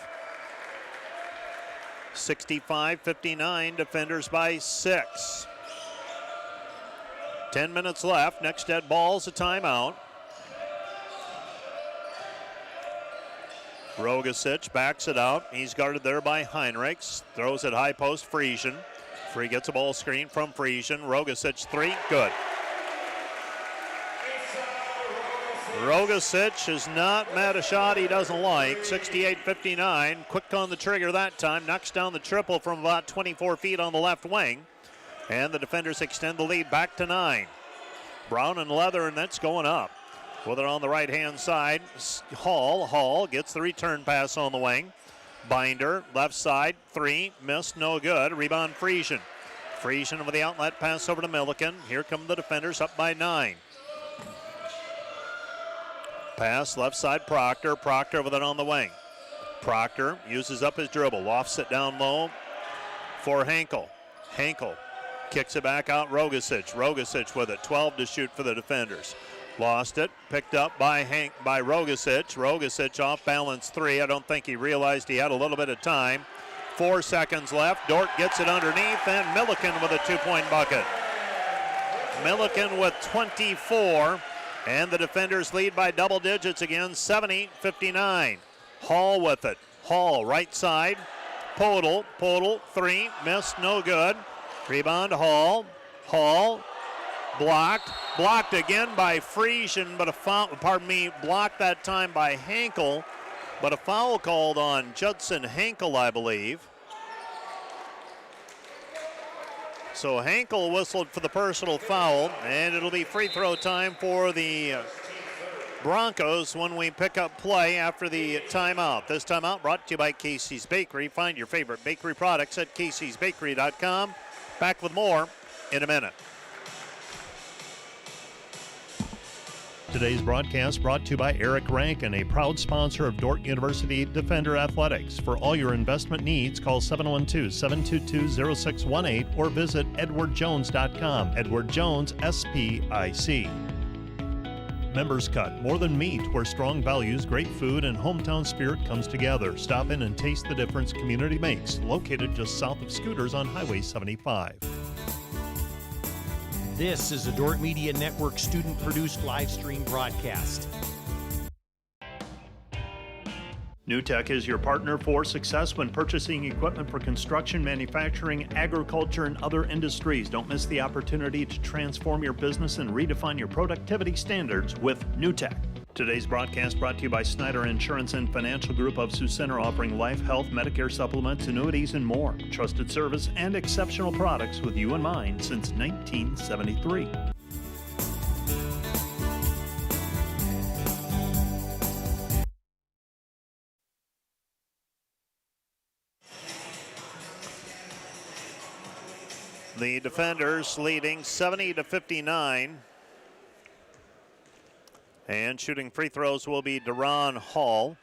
65-59, defenders by 6. 10 minutes left. Next dead ball's a timeout. Rogasic backs it out. He's guarded there by Heinrichs. Throws it high post, Friesian. Free gets a ball screen from Friesian. Rogasic 3, good. Rogasic has not met a shot he doesn't like. 68-59. Quick on the trigger that time. Knocks down the triple from about 24 feet on the left wing. And the defenders extend the lead back to 9. Brown and leather, and that's going up. With it on the right-hand side, Hall gets the return pass on the wing. Binder, left side, 3, missed, no good. Rebound, Friesian. Friesian with the outlet pass over to Milliken. Here come the defenders up by 9. Pass, left side, Proctor. Proctor with it on the wing. Proctor uses up his dribble, lofts it down low for Henkel. Henkel kicks it back out, Rogasic. Rogasic with it, 12 to shoot for the defenders. Lost it, picked up by Rogasic. Rogasic off balance 3. I don't think he realized he had a little bit of time. 4 seconds left. Dordt gets it underneath, and Milliken with a 2-point bucket. Milliken with 24, and the defenders lead by double digits again, 70-59. Hall with it. Hall, right side. Podol, 3, missed, no good. Rebound, Hall. Hall, blocked again by Friesian, but a foul, blocked that time by Henkel, but a foul called on Judson Henkel, I believe. So Henkel whistled for the personal foul, and it'll be free throw time for the Broncos when we pick up play after the timeout. This timeout brought to you by Casey's Bakery. Find your favorite bakery products at caseysbakery.com. Back with more in a minute. Today's broadcast brought to you by Eric Rankin, a proud sponsor of Dordt University Defender Athletics. For all your investment needs, call 712-722-0618 or visit edwardjones.com. Edward Jones, SPIC. Members Cut, more than meat, where strong values, great food, and hometown spirit comes together. Stop in and taste the difference community makes. Located just south of Scooters on Highway 75. This is a Dordt Media Network student-produced live stream broadcast. NewTek is your partner for success when purchasing equipment for construction, manufacturing, agriculture, and other industries. Don't miss the opportunity to transform your business and redefine your productivity standards with NewTek. Today's broadcast brought to you by Snyder Insurance and Financial Group of Sioux Center, offering life, health, Medicare supplements, annuities, and more. Trusted service and exceptional products with you in mind since 1973. The defenders leading 70-59. And shooting free throws will be Deron Hall.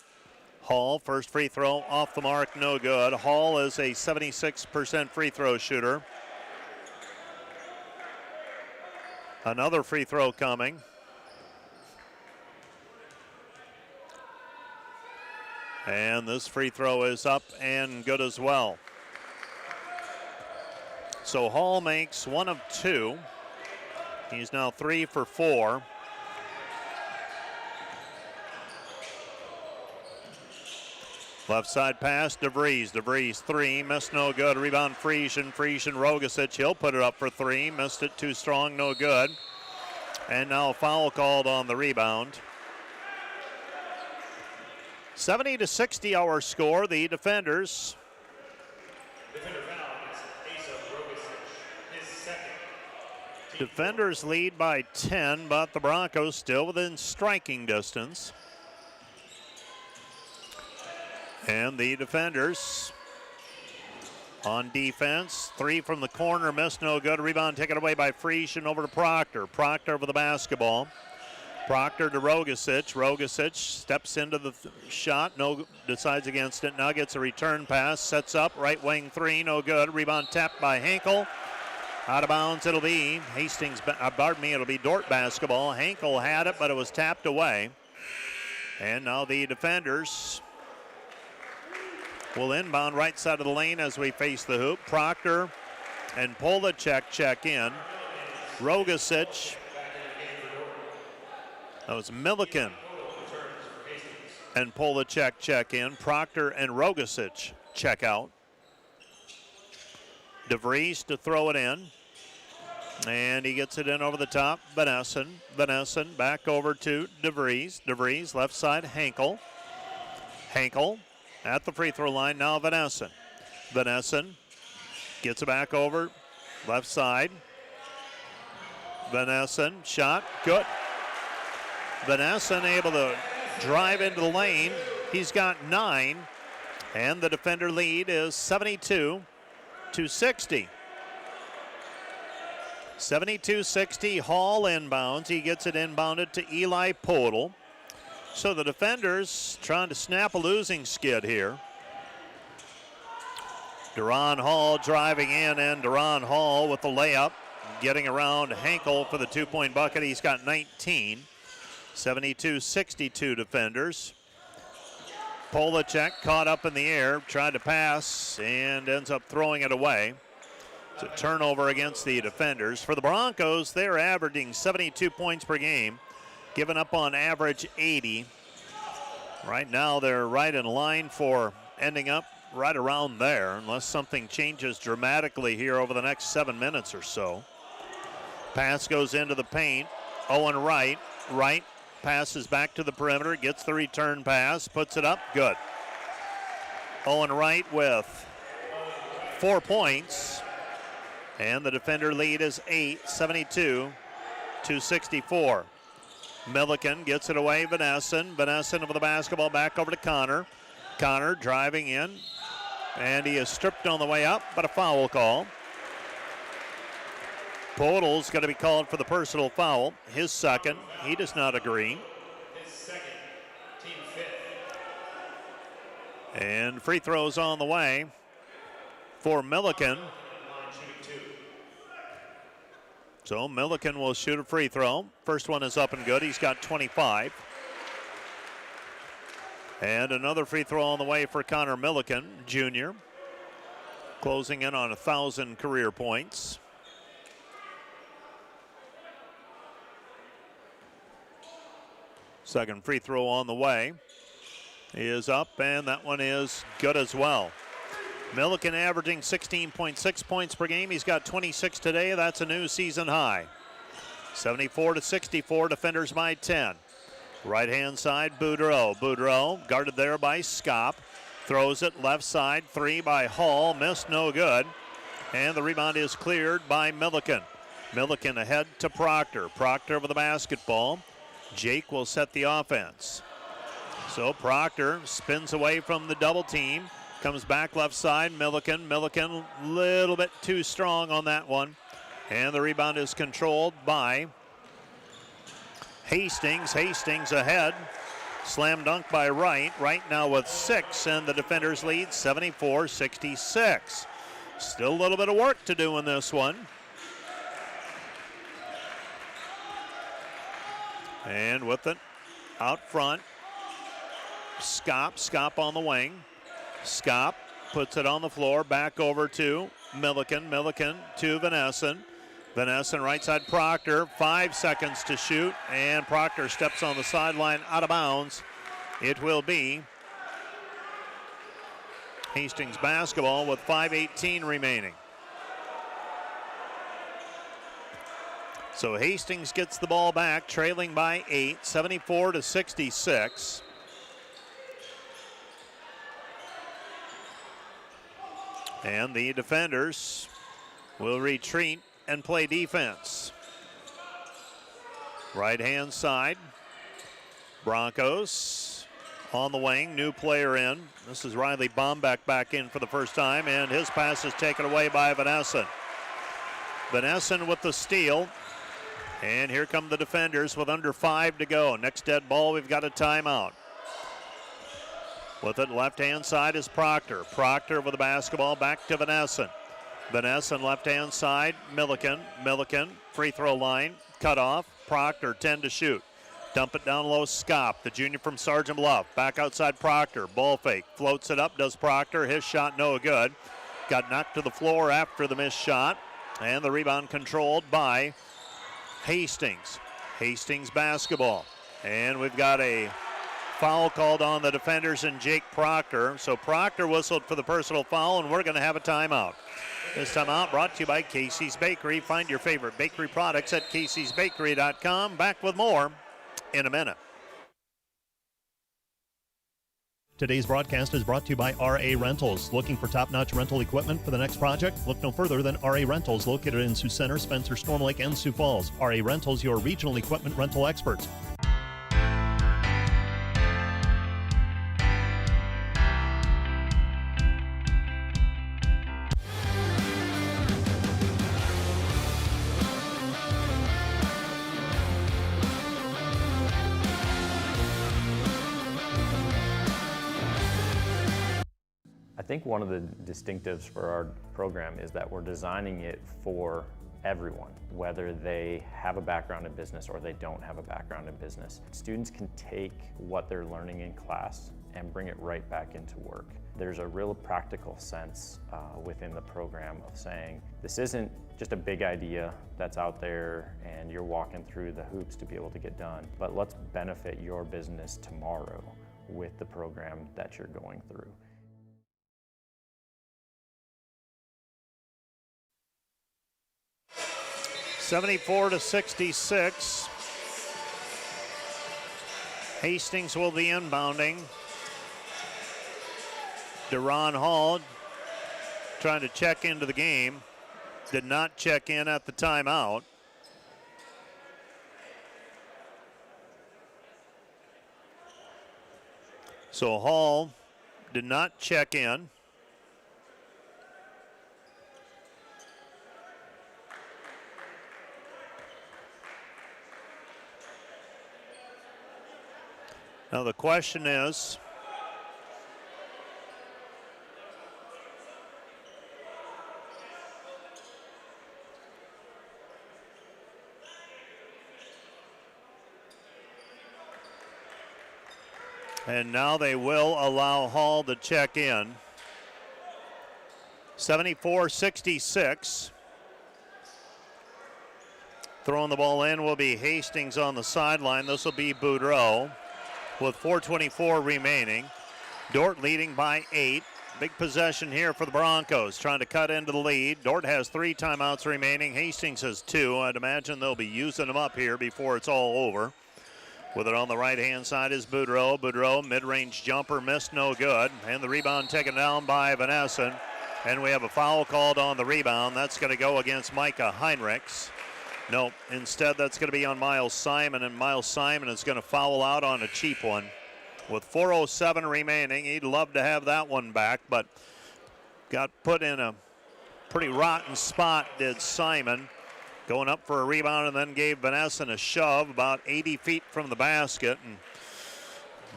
Hall, first free throw off the mark, no good. Hall is a 76% free throw shooter. Another free throw coming. And this free throw is up and good as well. So Hall makes 1 of 2. He's now 3 for 4. Left side pass, DeVries. DeVries 3, missed, no good. Rebound, Friesian. Rogasic, he'll put it up for 3. Missed it too strong, no good. And now a foul called on the rebound. 70-60 our score. The defenders. Defenders lead by 10, but the Broncos still within striking distance. And the defenders on defense. 3 from the corner, missed, no good. Rebound taken away by Friesian over to Proctor. Proctor over the basketball. Proctor to Rogasic. Rogasic steps into the shot, decides against it. Now gets a return pass, sets up, right wing 3, no good. Rebound tapped by Henkel. Out of bounds it'll be it'll be Dordt basketball. Henkel had it, but it was tapped away. And now the defenders will inbound right side of the lane as we face the hoop. Proctor and Polacek check in. Rogasic. That was Milliken and Polacek check in. Proctor and Rogasic check out. DeVries to throw it in. And he gets it in over the top. Vanessen back over to DeVries. DeVries left side, Henkel. Henkel at the free throw line, now Vanessen. Vanessen gets it back over left side. Vanessen, shot, good. Vanessen able to drive into the lane. He's got 9, and the defender lead is 72-60. 72-60, Hall inbounds. He gets it inbounded to Eli Podol. So the defenders trying to snap a losing skid here. Deron Hall driving in, and Deron Hall with the layup, getting around Henkel for the 2-point bucket. He's got 19. 72-62 defenders. Polacek caught up in the air, tried to pass, and ends up throwing it away. It's a turnover against the defenders. For the Broncos, they're averaging 72 points per game, giving up on average 80. Right now, they're right in line for ending up right around there, unless something changes dramatically here over the next 7 minutes or so. Pass goes into the paint. Owen Wright passes back to the perimeter, gets the return pass, puts it up, good. Owen Wright with 4 points, and the defender lead is 8, 72-64. Milliken gets it away, Vanessen over the basketball, back over to Connor. Connor driving in, and he is stripped on the way up, but a foul call. Podol's going to be called for the personal foul, his second. He does not agree. His second, team 5th. And free throws on the way for Milliken. So Milliken will shoot a free throw. First one is up and good. He's got 25. And another free throw on the way for Connor Milliken, junior. Closing in on 1,000 career points. Second free throw on the way is up, and that one is good as well. Milliken averaging 16.6 points per game. He's got 26 today. That's a new season high. 74-64, defenders by 10. Right-hand side, Boudreau. Boudreau guarded there by Skop. Throws it left side, 3 by Hall. Missed, no good. And the rebound is cleared by Milliken. Milliken ahead to Proctor. Proctor over the basketball. Jake will set the offense. So Proctor spins away from the double team. Comes back left side, Milliken. Milliken a little bit too strong on that one. And the rebound is controlled by Hastings. Hastings ahead. Slam dunk by Wright. Wright now with 6, and the defenders lead 74-66. Still a little bit of work to do in this one. And with it out front, Scop on the wing. Scop puts it on the floor, back over to Milliken. Milliken to Vanessen. Vanessen right side Proctor, 5 seconds to shoot, and Proctor steps on the sideline out of bounds. It will be Hastings basketball with 5:18 remaining. So Hastings gets the ball back, trailing by 8, 74-66. And the defenders will retreat and play defense. Right hand side, Broncos on the wing, new player in. This is Riley Bombeck back in for the first time, and his pass is taken away by Vanessen. Vanessen with the steal, and here come the defenders with under 5 to go. Next dead ball, we've got a timeout. With it, left-hand side is Proctor. Proctor with the basketball, back to Vanessen. Vanessen left-hand side, Milliken. Milliken, free throw line, cut off. Proctor, 10 to shoot. Dump it down low, Scop, the junior from Sergeant Bluff. Back outside Proctor, ball fake, floats it up, does Proctor. His shot no good. Got knocked to the floor after the missed shot. And the rebound controlled by Hastings. Hastings basketball. And we've got a foul called on the defenders and Jake Proctor. So Proctor whistled for the personal foul, and we're going to have a timeout. This timeout brought to you by Casey's Bakery. Find your favorite bakery products at caseysbakery.com. Back with more in a minute. Today's broadcast is brought to you by RA Rentals. Looking for top-notch rental equipment for the next project? Look no further than RA Rentals, located in Sioux Center, Spencer, Storm Lake, and Sioux Falls. RA Rentals, your regional equipment rental experts. I think one of the distinctives for our program is that we're designing it for everyone, whether they have a background in business or they don't have a background in business. Students can take what they're learning in class and bring it right back into work. There's a real practical sense within the program of saying, this isn't just a big idea that's out there and you're walking through the hoops to be able to get done, but let's benefit your business tomorrow with the program that you're going through. 74-66. Hastings will be inbounding. Deron Hall trying to check into the game. Did not check in at the timeout. So Hall did not check in. Now the question is, and now they will allow Hall to check in. 74-66. Throwing the ball in will be Hastings on the sideline. This will be Boudreau with 4:24 remaining. Dordt leading by 8. Big possession here for the Broncos, trying to cut into the lead. Dordt has 3 timeouts remaining. Hastings has 2. I'd imagine they'll be using them up here before it's all over. With it on the right-hand side is Boudreau. Boudreau, mid-range jumper, missed, no good. And the rebound taken down by Vanessen. And we have a foul called on the rebound. That's going to go against Micah Heinrichs. No, instead that's going to be on Miles Simon, and Miles Simon is going to foul out on a cheap one. with 4:07 remaining. He'd love to have that one back, but got put in a pretty rotten spot, did Simon. Going up for a rebound and then gave Vanessa a shove about 80 feet from the basket. And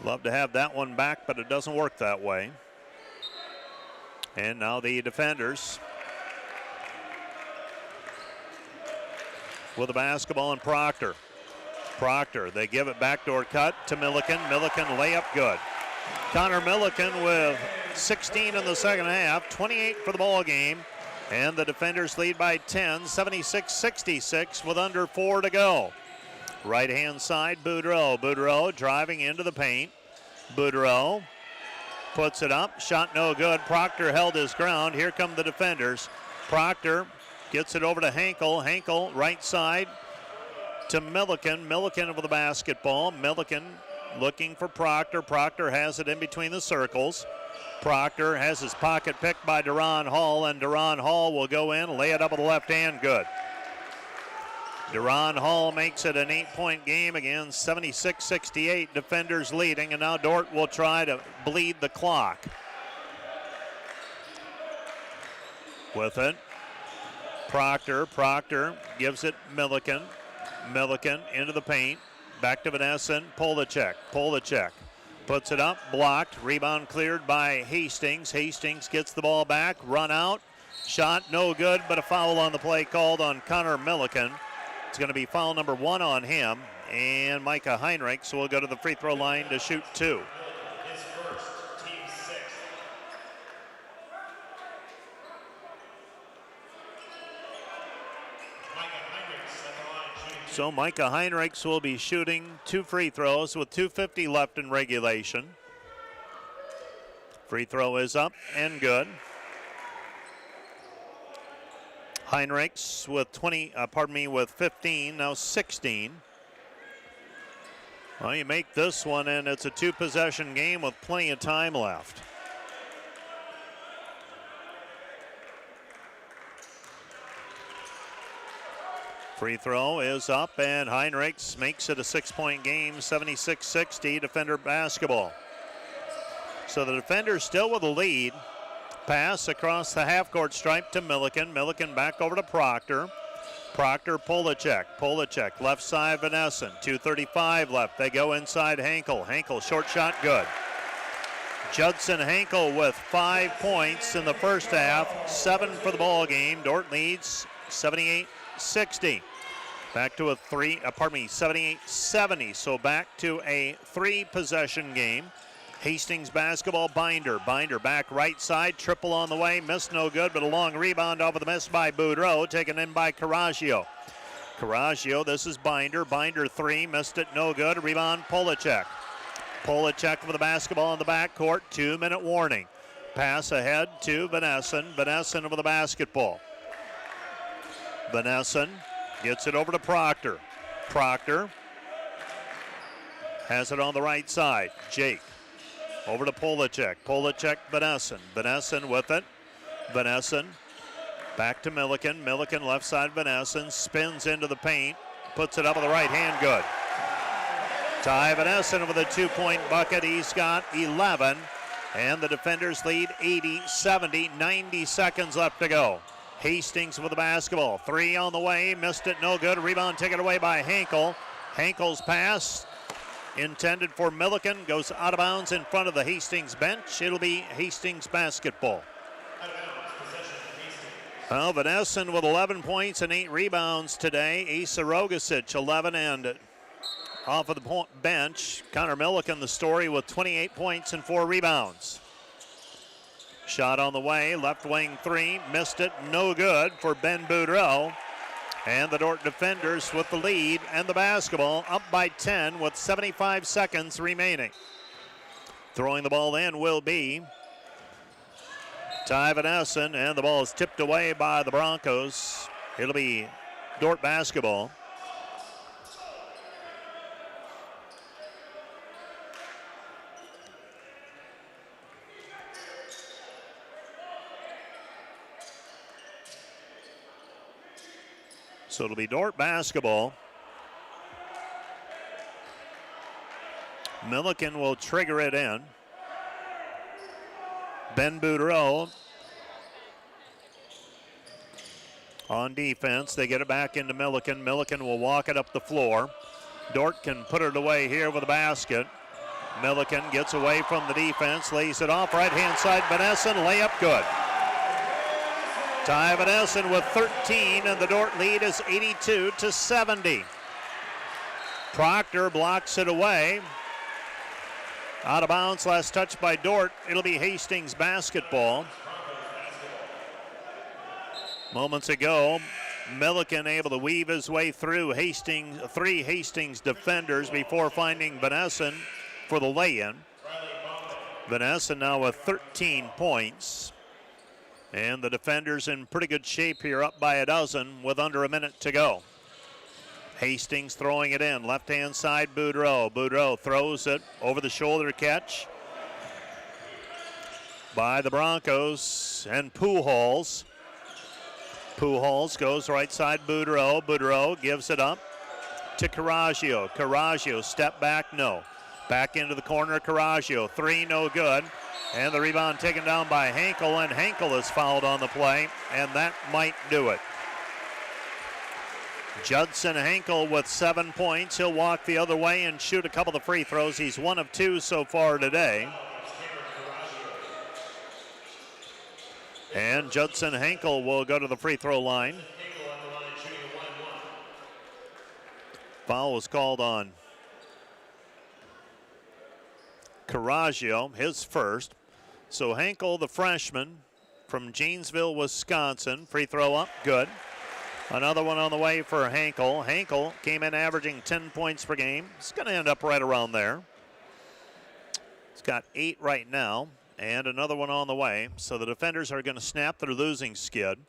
love to have that one back, but it doesn't work that way. And now the defenders with the basketball and Proctor. Proctor, they give it backdoor cut to Milliken. Milliken layup good. Connor Milliken with 16 in the second half, 28 for the ball game. And the defenders lead by 10, 76-66 with under 4 to go. Right-hand side, Boudreau. Boudreau driving into the paint. Boudreau puts it up. Shot no good. Proctor held his ground. Here come the defenders. Proctor gets it over to Henkel. Henkel right side to Milliken. Milliken with the basketball. Milliken looking for Proctor. Proctor has it in between the circles. Proctor has his pocket picked by Duran Hall, and Duran Hall will go in, lay it up with the left hand, good. Duran Hall makes it an 8-point game again, 76-68, defenders leading, and now Dordt will try to bleed the clock. With it, Proctor gives it Milliken. Milliken into the paint, back to Vanessa, pull the check. Puts it up, blocked, rebound cleared by Hastings. Hastings gets the ball back, run out, shot no good, but a foul on the play called on Connor Milliken. It's going to be foul number 1 on him, and Micah Heinrichs will go to the free throw line to shoot 2. His first, team 6. So Micah Heinrichs will be shooting 2 free throws with 2:50 left in regulation. Free throw is up and good. Heinrichs with 15, now 16. Well, you make this one and it's a 2-possession game with plenty of time left. Free throw is up, and Heinrichs makes it a 6-point game, 76-60, defender basketball. So the defenders still with the lead. Pass across the half-court stripe to Milliken. Milliken back over to Proctor. Proctor, Polacek, left side Vanessa. 2:35 left. They go inside Henkel. Henkel, short shot, good. Judson Henkel with 5 points in the first half, 7 for the ball game. Dordt leads 78-60. Back to 78-70. So back to a 3-possession game. Hastings basketball, Binder back right side, triple on the way, missed no good, but a long rebound off of the miss by Boudreau, taken in by Caraggio. This is Binder 3, missed it, no good, rebound Polacek. Polacek with the basketball in the backcourt, 2-minute warning. Pass ahead to Vanessa with the basketball. Vanessa gets it over to Proctor. Proctor has it on the right side. Jake over to Polacek. Vanessa with it. Vanessa back to Milliken. Milliken left side Vanessa spins into the paint. Puts it up with the right hand, good. Ty Vanessa with a 2-point bucket. He's got 11. And the defenders lead 80-70. 90 seconds left to go. Hastings with the basketball. 3 on the way. Missed it, no good. Rebound taken away by Henkel. Henkel's pass intended for Milliken goes out of bounds in front of the Hastings bench. It'll be Hastings basketball. Well, Vanessa with 11 points and 8 rebounds today. Asa Rogasic 11 and off of the bench. Connor Milliken the story with 28 points and 4 rebounds. Shot on the way, left wing 3, missed it, no good for Ben Boudreau. And the Dordt defenders with the lead and the basketball up by 10 with 75 seconds remaining. Throwing the ball in will be Ty Vanessa, and the ball is tipped away by the Broncos. It'll be Dordt basketball. So it'll be Dordt basketball. Milliken will trigger it in. Ben Boudreau on defense. They get it back into Milliken. Milliken will walk it up the floor. Dordt can put it away here with a basket. Milliken gets away from the defense, lays it off right-hand side. Benessen, layup good. Ty Benessen with 13, and the Dordt lead is 82-70. Proctor blocks it away. Out of bounds, last touch by Dordt. It'll be Hastings basketball. Moments ago, Milliken able to weave his way through three Hastings defenders before finding Benessen for the lay-in. Benessen now with 13 points. And the defenders in pretty good shape here, up by a dozen with under a minute to go. Hastings throwing it in, left-hand side, Boudreau. Boudreau throws it over the shoulder catch by the Broncos and Pujols. Pujols goes right side, Boudreau. Boudreau gives it up to Caraggio. Caraggio, step back, no. Back into the corner, Caraggio. Three, no good. And the rebound taken down by Hankel, and Hankel is fouled on the play, and that might do it. Judson Hankel with 7 points. He'll walk the other way and shoot a couple of free throws. He's 1 of 2 so far today. And Judson Hankel will go to the free throw line. Foul was called on Caraggio, his first. So Hankel, the freshman from Janesville, Wisconsin. Free throw up, good. Another one on the way for Hankel. Hankel came in averaging 10 points per game. It's going to end up right around there. He's got 8 right now, and another one on the way. So the defenders are going to snap their losing skid.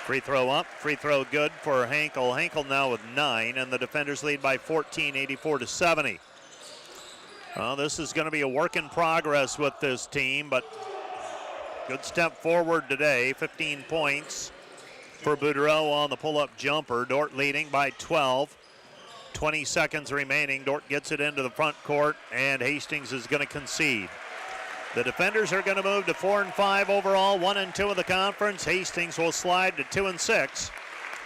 Free throw up, free throw good for Hankel. Hankel now with 9, and the defenders lead by 14, 84-70. Well, this is going to be a work in progress with this team, but good step forward today. 15 points for Boudreau on the pull-up jumper. Dordt leading by 12. 20 seconds remaining. Dordt gets it into the front court, and Hastings is going to concede. The defenders are going to move to 4 and 5 overall, 1 and 2 in the conference. Hastings will slide to 2 and 6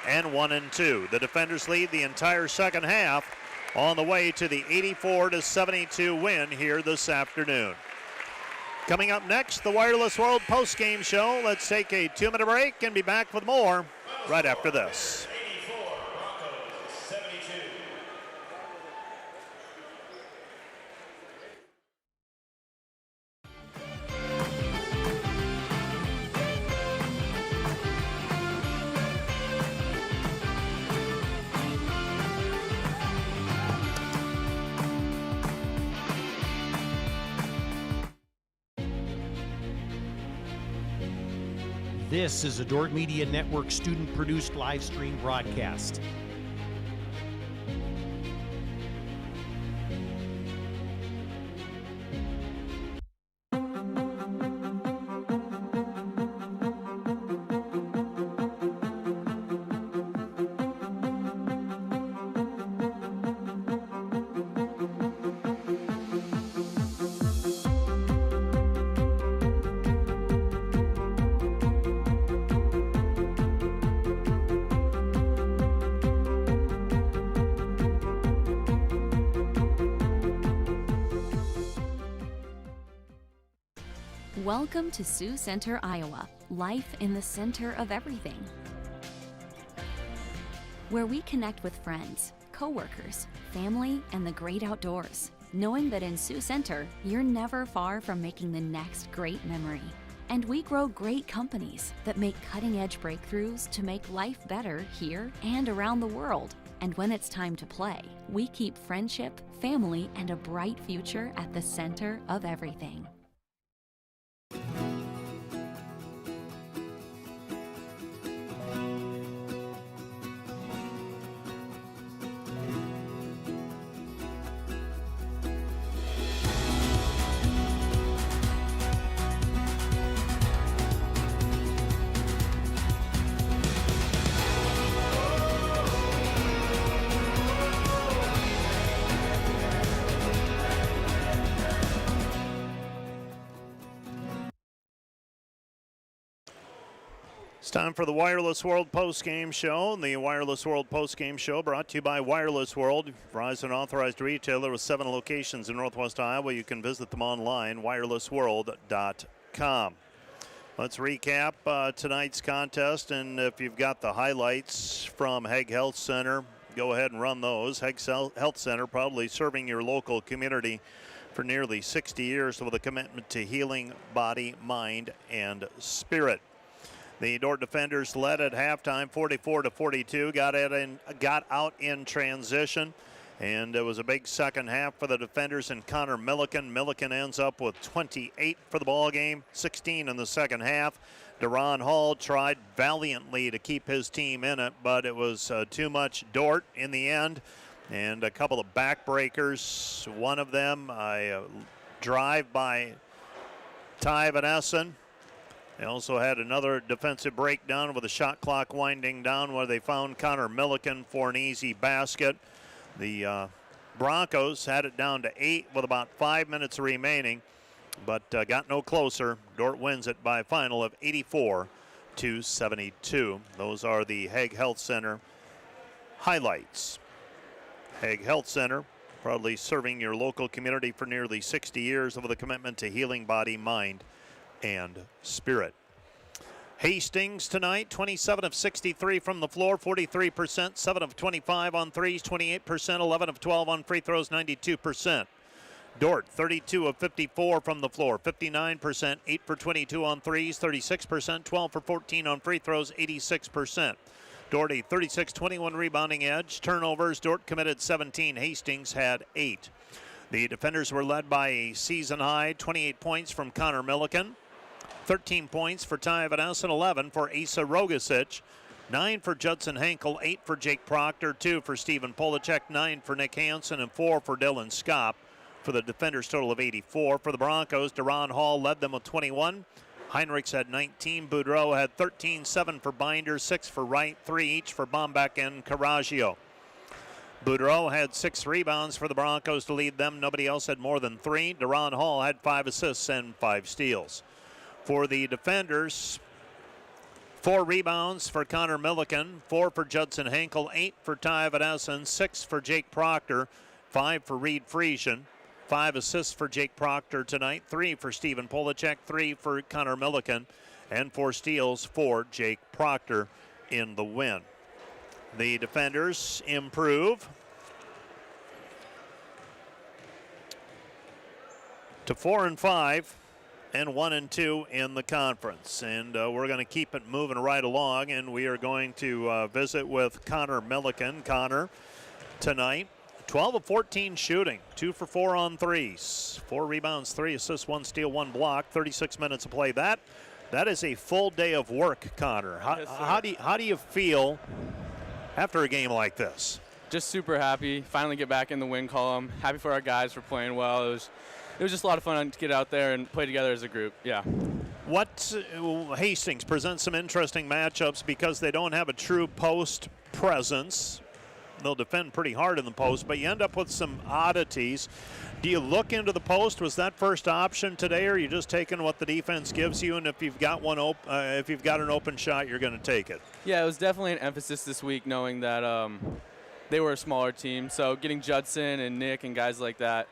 and 1 and 2. The defenders lead the entire second half on the way to the 84-72 win here this afternoon. Coming up next, the Wireless World post-game show. Let's take a 2-minute break and be back with more right after this. This is a Dordt Media Network student-produced live stream broadcast. Welcome to Sioux Center, Iowa, life in the center of everything. Where we connect with friends, coworkers, family, and the great outdoors, knowing that in Sioux Center, you're never far from making the next great memory. And we grow great companies that make cutting-edge breakthroughs to make life better here and around the world. And when it's time to play, we keep friendship, family, and a bright future at the center of everything. It's time for the Wireless World Post-Game Show. The Wireless World Post-Game Show brought to you by Wireless World, Verizon authorized retailer with 7 locations in Northwest Iowa. You can visit them online, wirelessworld.com. Let's recap tonight's contest, and if you've got the highlights from Hague Health Center, go ahead and run those. Hague Health Center probably serving your local community for nearly 60 years with a commitment to healing body, mind, and spirit. The Dordt defenders led at halftime 44-42, got out in transition, and it was a big second half for the defenders and Connor Milliken. Milliken ends up with 28 for the ball game, 16 in the second half. Deron Hall tried valiantly to keep his team in it, but it was too much Dordt in the end, and a couple of backbreakers. One of them, a drive by Ty Van Essen. They also had another defensive breakdown with the shot clock winding down where they found Connor Milliken for an easy basket. The Broncos had it down to 8 with about 5 minutes remaining, but got no closer. Dordt wins it by a final of 84-72. Those are the Hague Health Center highlights. Hague Health Center, proudly serving your local community for nearly 60 years with a commitment to healing body, mind, and spirit. Hastings tonight, 27 of 63 from the floor, 43%, 7 of 25 on threes, 28%, 11 of 12 on free throws, 92%. Dordt, 32 of 54 from the floor, 59%, 8 for 22 on threes, 36%, 12 for 14 on free throws, 86%. Dordt a 36-21 rebounding edge. Turnovers, Dordt committed 17, Hastings had 8. The defenders were led by a season-high 28 points from Connor Milliken, 13 points for Ty Van Essen, 11 for Asa Rogasic, 9 for Judson Henkel, 8 for Jake Proctor, 2 for Stephen Polacek, 9 for Nick Hansen, and 4 for Dylan Skopp for the defenders' total of 84. For the Broncos, Deron Hall led them with 21. Heinrichs had 19. Boudreau had 13, 7 for Binder, 6 for Wright, 3 each for Bombek and Caraggio. Boudreau had 6 rebounds for the Broncos to lead them. Nobody else had more than 3. Deron Hall had 5 assists and 5 steals. For the defenders, 4 rebounds for Connor Milliken, 4 for Judson Henkel, 8 for Ty Van Essen, 6 for Jake Proctor, 5 for Reed Friesian, 5 assists for Jake Proctor tonight, 3 for Stephen Polacek, 3 for Connor Milliken, and 4 steals for Jake Proctor in the win. The defenders improve to 4-5 and 1-2 in the conference. And we're going to keep it moving right along, and we are going to visit with Connor Milliken. Connor, tonight, 12 of 14 shooting, 2 for 4 on threes, 4 rebounds, 3 assists, 1 steal, 1 block, 36 minutes of play. That is a full day of work, Connor. How do you feel after a game like this? Just super happy. Finally get back in the win column. Happy for our guys for playing well. It was just a lot of fun to get out there and play together as a group. Yeah. Hastings presents some interesting matchups because they don't have a true post presence. They'll defend pretty hard in the post, but you end up with some oddities. Do you look into the post? Was that first option today, or are you just taking what the defense gives you? And if you've got an open shot, you're going to take it. Yeah, it was definitely an emphasis this week, knowing that they were a smaller team. So getting Judson and Nick and guys like that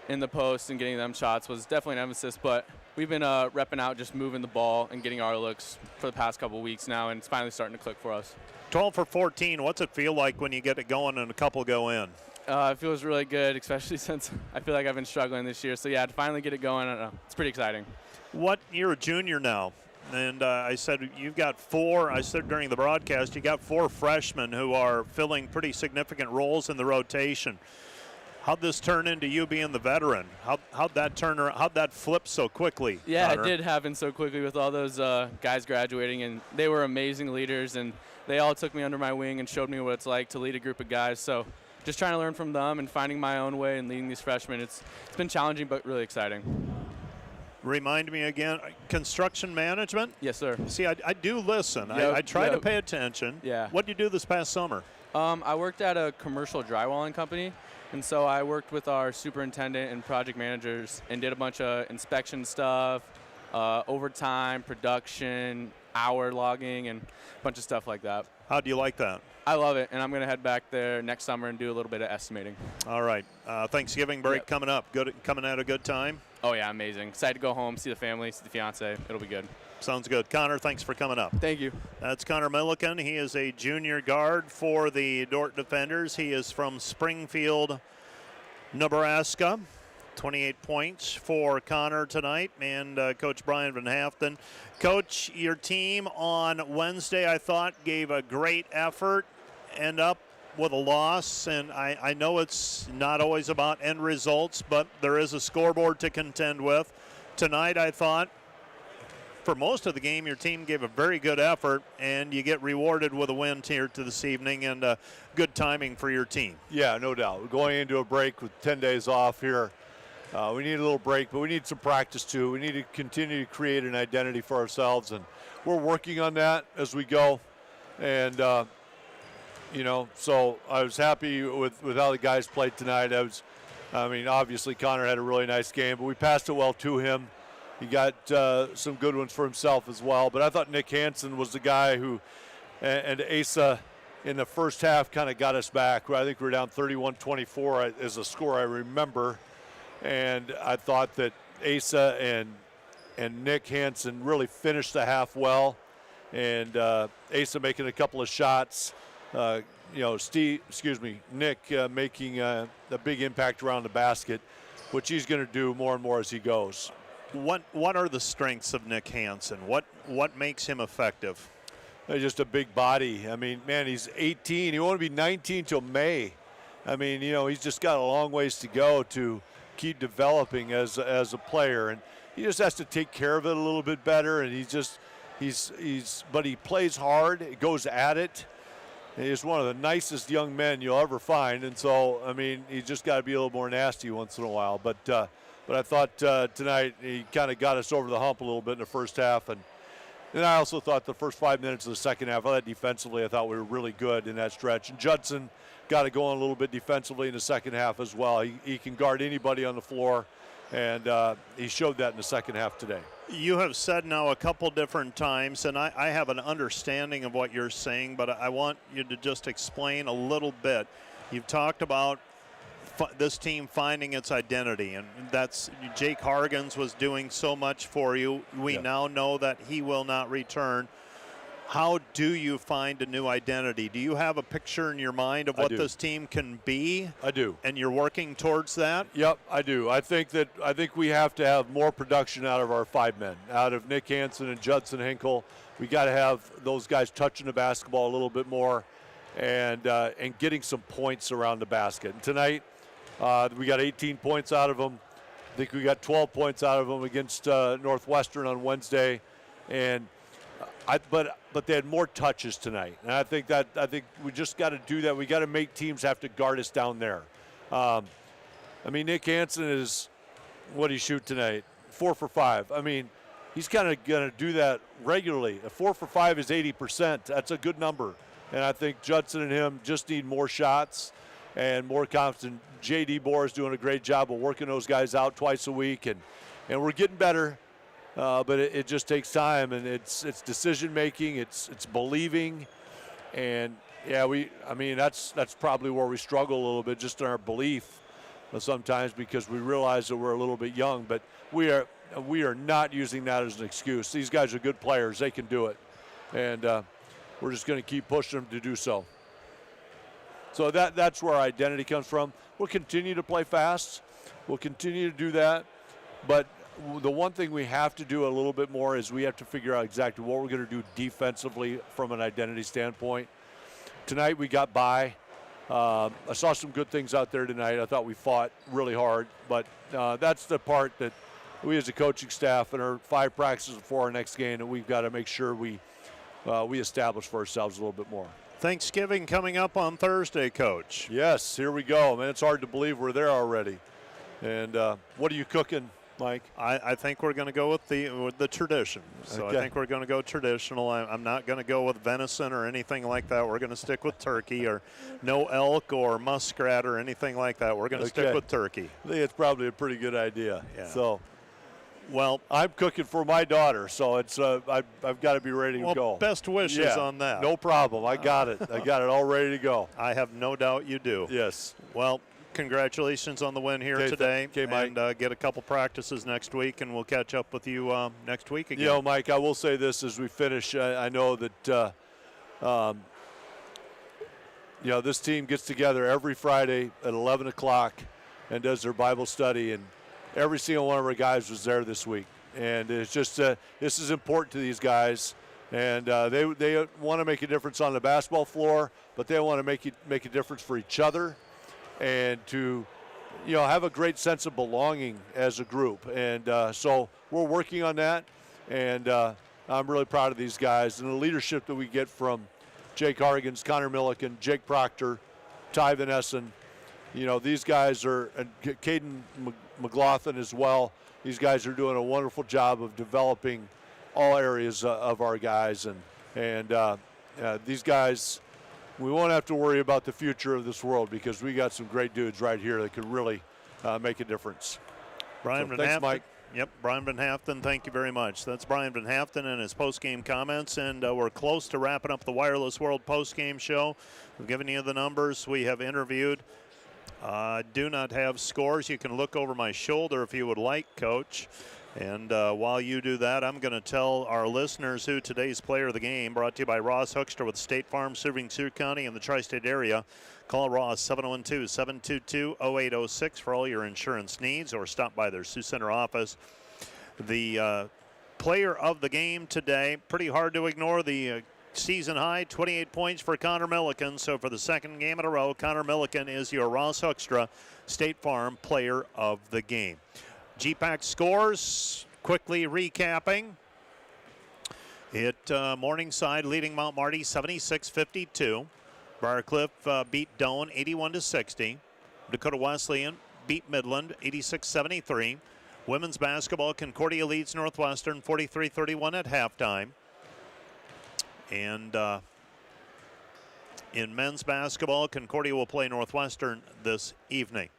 in the post and getting them shots was definitely an emphasis. But we've been repping out just moving the ball and getting our looks for the past couple weeks now, and it's finally starting to click for us. 12 for 14. What's it feel like when you get it going and a couple go in? It feels really good, especially since I feel like I've been struggling this year. So, yeah, to finally get it going, it's pretty exciting. You're a junior now, and I said you've got 4. I said during the broadcast you got 4 freshmen who are filling pretty significant roles in the rotation. How'd this turn into you being the veteran? How'd that flip so quickly? Yeah, Connor? It did happen so quickly with all those guys graduating, and they were amazing leaders, and they all took me under my wing and showed me what it's like to lead a group of guys. So just trying to learn from them and finding my own way and leading these freshmen. It's been challenging but really exciting. Remind me again, construction management? Yes, sir. See, I do listen. I try to pay attention. Yeah. What did you do this past summer? I worked at a commercial drywalling company, and so I worked with our superintendent and project managers and did a bunch of inspection stuff, overtime, production, hour logging and a bunch of stuff like that. How do you like that? I love it, and I'm going to head back there next summer and do a little bit of estimating. All right. Thanksgiving break coming up. Coming at a good time? Oh, yeah, amazing. Excited to go home, see the family, see the fiance. It'll be good. Sounds good. Connor, thanks for coming up. Thank you. That's Connor Milliken. He is a junior guard for the Dordt Defenders. He is from Springfield, Nebraska. 28 points for Connor tonight, and Coach Brian Van Haften. Coach, your team on Wednesday, I thought, gave a great effort, end up with a loss, and I know it's not always about end results, but there is a scoreboard to contend with. Tonight, I thought, for most of the game, your team gave a very good effort, and you get rewarded with a win here to this evening, and good timing for your team. Yeah, no doubt. We're going into a break with 10 days off here. We need a little break, but we need some practice too. We need to continue to create an identity for ourselves, and we're working on that as we go. And, so I was happy with how the guys played tonight. Obviously Connor had a really nice game, but we passed it well to him. He got some good ones for himself as well. But I thought Nick Hansen was the guy who, and Asa in the first half kind of got us back. I think we were down 31-24 is a score I remember. And I thought that Asa and Nick Hansen really finished the half well. And Asa making a couple of shots. Nick making a big impact around the basket, which he's going to do more and more as he goes. What are the strengths of Nick Hansen? What makes him effective? Just a big body. I mean, man, he's 18. He won't be 19 till May. I mean, he's just got a long ways to go to keep developing as a player, and he just has to take care of it a little bit better. And but he plays hard. He goes at it. He's one of the nicest young men you'll ever find, and so he's just got to be a little more nasty once in a while. But I thought tonight he kind of got us over the hump a little bit in the first half, and I also thought the first 5 minutes of the second half, I thought defensively, I thought we were really good in that stretch. And Judson got it going a little bit defensively in the second half as well. He can guard anybody on the floor, and he showed that in the second half today. You have said now a couple different times, and I have an understanding of what you're saying, but I want you to just explain a little bit. You've talked about this team finding its identity, and that's Jake Hargens was doing so much for you. We now know that he will not return. How do you find a new identity? Do you have a picture in your mind of what this team can be? I do. And you're working towards that? Yep, I do. I think we have to have more production out of our 5 men, out of Nick Hansen and Judson Hinkle. We got to have those guys touching the basketball a little bit more, and getting some points around the basket. And tonight, we got 18 points out of them. I think we got 12 points out of them against Northwestern on Wednesday, and but they had more touches tonight, and I think we just got to do that. We got to make teams have to guard us down there. Nick Hansen is, what did he shoot tonight? 4 for 5. He's kind of going to do that regularly. A 4 for 5 is 80%. That's a good number, and I think Judson and him just need more shots and more confidence. J.D. Bohr is doing a great job of working those guys out twice a week, and we're getting better. But it just takes time, and it's decision making, it's believing, and that's probably where we struggle a little bit, just in our belief sometimes, because we realize that we're a little bit young, but we are not using that as an excuse. These guys are good players; they can do it, and we're just going to keep pushing them to do so. So that's where our identity comes from. We'll continue to play fast. We'll continue to do that, but the one thing we have to do a little bit more is we have to figure out exactly what we're going to do defensively from an identity standpoint. Tonight we got by. I saw some good things out there tonight. I thought we fought really hard, but that's the part that we as a coaching staff and our 5 practices before our next game, and we've got to make sure we establish for ourselves a little bit more. Thanksgiving coming up on Thursday, Coach. Yes, here we go. Man, it's hard to believe we're there already. And what are you cooking, Mike? I think we're going to go with the tradition. So okay. I think we're going to go traditional. I'm not going to go with venison or anything like that. We're going to stick with turkey, or no elk or muskrat or anything like that. We're going to stick with turkey. I think it's probably a pretty good idea. Yeah. So Well, I'm cooking for my daughter, so it's I've got to be ready to go. Best wishes on that. No problem. I got it. I got it all ready to go. I have no doubt you do. Yes. Well, congratulations on the win here today. Okay, Mike. And get a couple practices next week, and we'll catch up with you next week again. You know, Mike, I will say this as we finish. I know that, this team gets together every Friday at 11 o'clock and does their Bible study, and every single one of our guys was there this week. And it's just this is important to these guys. And they want to make a difference on the basketball floor, but they want to make a difference for each other and to, have a great sense of belonging as a group. And so we're working on that, and I'm really proud of these guys and the leadership that we get from Jake Hargans, Connor Milliken, Jake Proctor, Ty Van Essen. These guys are, and Caden McLaughlin as well. These guys are doing a wonderful job of developing all areas of our guys. And these guys, we won't have to worry about the future of this world because we got some great dudes right here that could really make a difference. Brian So Van thanks, Haften. Mike. Yep, Brian Van Haften, thank you very much. That's Brian Van Haften and his post-game comments, and we're close to wrapping up the Wireless World post-game show. We've given you the numbers. We have interviewed. Do not have scores. You can look over my shoulder if you would like, Coach. And while you do that, I'm going to tell our listeners who today's player of the game, brought to you by Ross Hoekstra with State Farm, serving Sioux County and the tri-state area. Call Ross 712-722-0806 for all your insurance needs, or stop by their Sioux Center office. The player of the game today, pretty hard to ignore the season high, 28 points for Connor Milliken. So for the second game in a row, Connor Milliken is your Ross Hoekstra State Farm player of the game. GPAC scores, quickly recapping. Morningside leading Mount Marty 76-52. Briarcliff beat Doane 81-60. Dakota Wesleyan beat Midland 86-73. Women's basketball, Concordia leads Northwestern 43-31 at halftime. And in men's basketball, Concordia will play Northwestern this evening.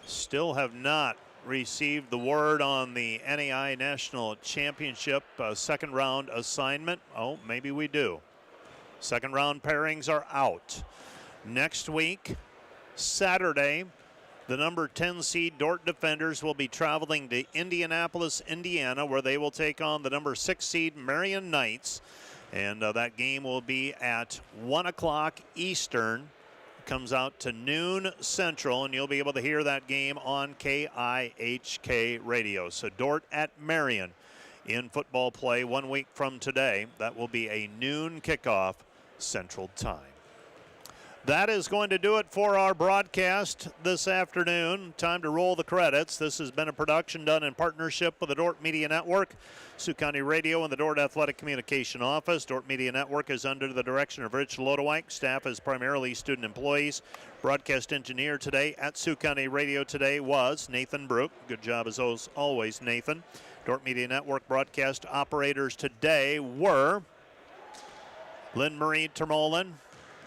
Still have not received the word on the NAI National Championship second round assignment. Oh, maybe we do. Second round pairings are out. Next week, Saturday, the number 10 seed Dordt Defenders will be traveling to Indianapolis, Indiana, where they will take on the number 6 seed Marion Knights. And that game will be at 1 o'clock Eastern. Comes out to noon Central, and you'll be able to hear that game on KIHK radio. So Dordt at Marion in football play 1 week from today. That will be a noon kickoff Central Time. That is going to do it for our broadcast this afternoon. Time to roll the credits. This has been a production done in partnership with the Dordt Media Network, Sioux County Radio, and the Dordt Athletic Communication Office. Dordt Media Network is under the direction of Rich Lodewijk. Staff is primarily student employees. Broadcast engineer today at Sioux County Radio today was Nathan Brook. Good job as always, Nathan. Dordt Media Network broadcast operators today were Lynn Marie Termolin,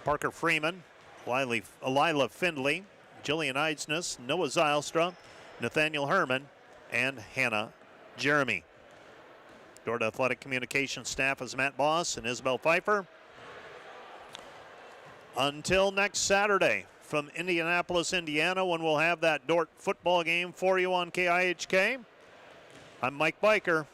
Parker Freeman, Lila Findley, Jillian Eidsness, Noah Zylstra, Nathaniel Herman, and Hannah Jeremy. Dordt Athletic Communications staff is Matt Boss and Isabel Pfeiffer. Until next Saturday from Indianapolis, Indiana, when we'll have that Dordt football game for you on KIHK, I'm Mike Biker.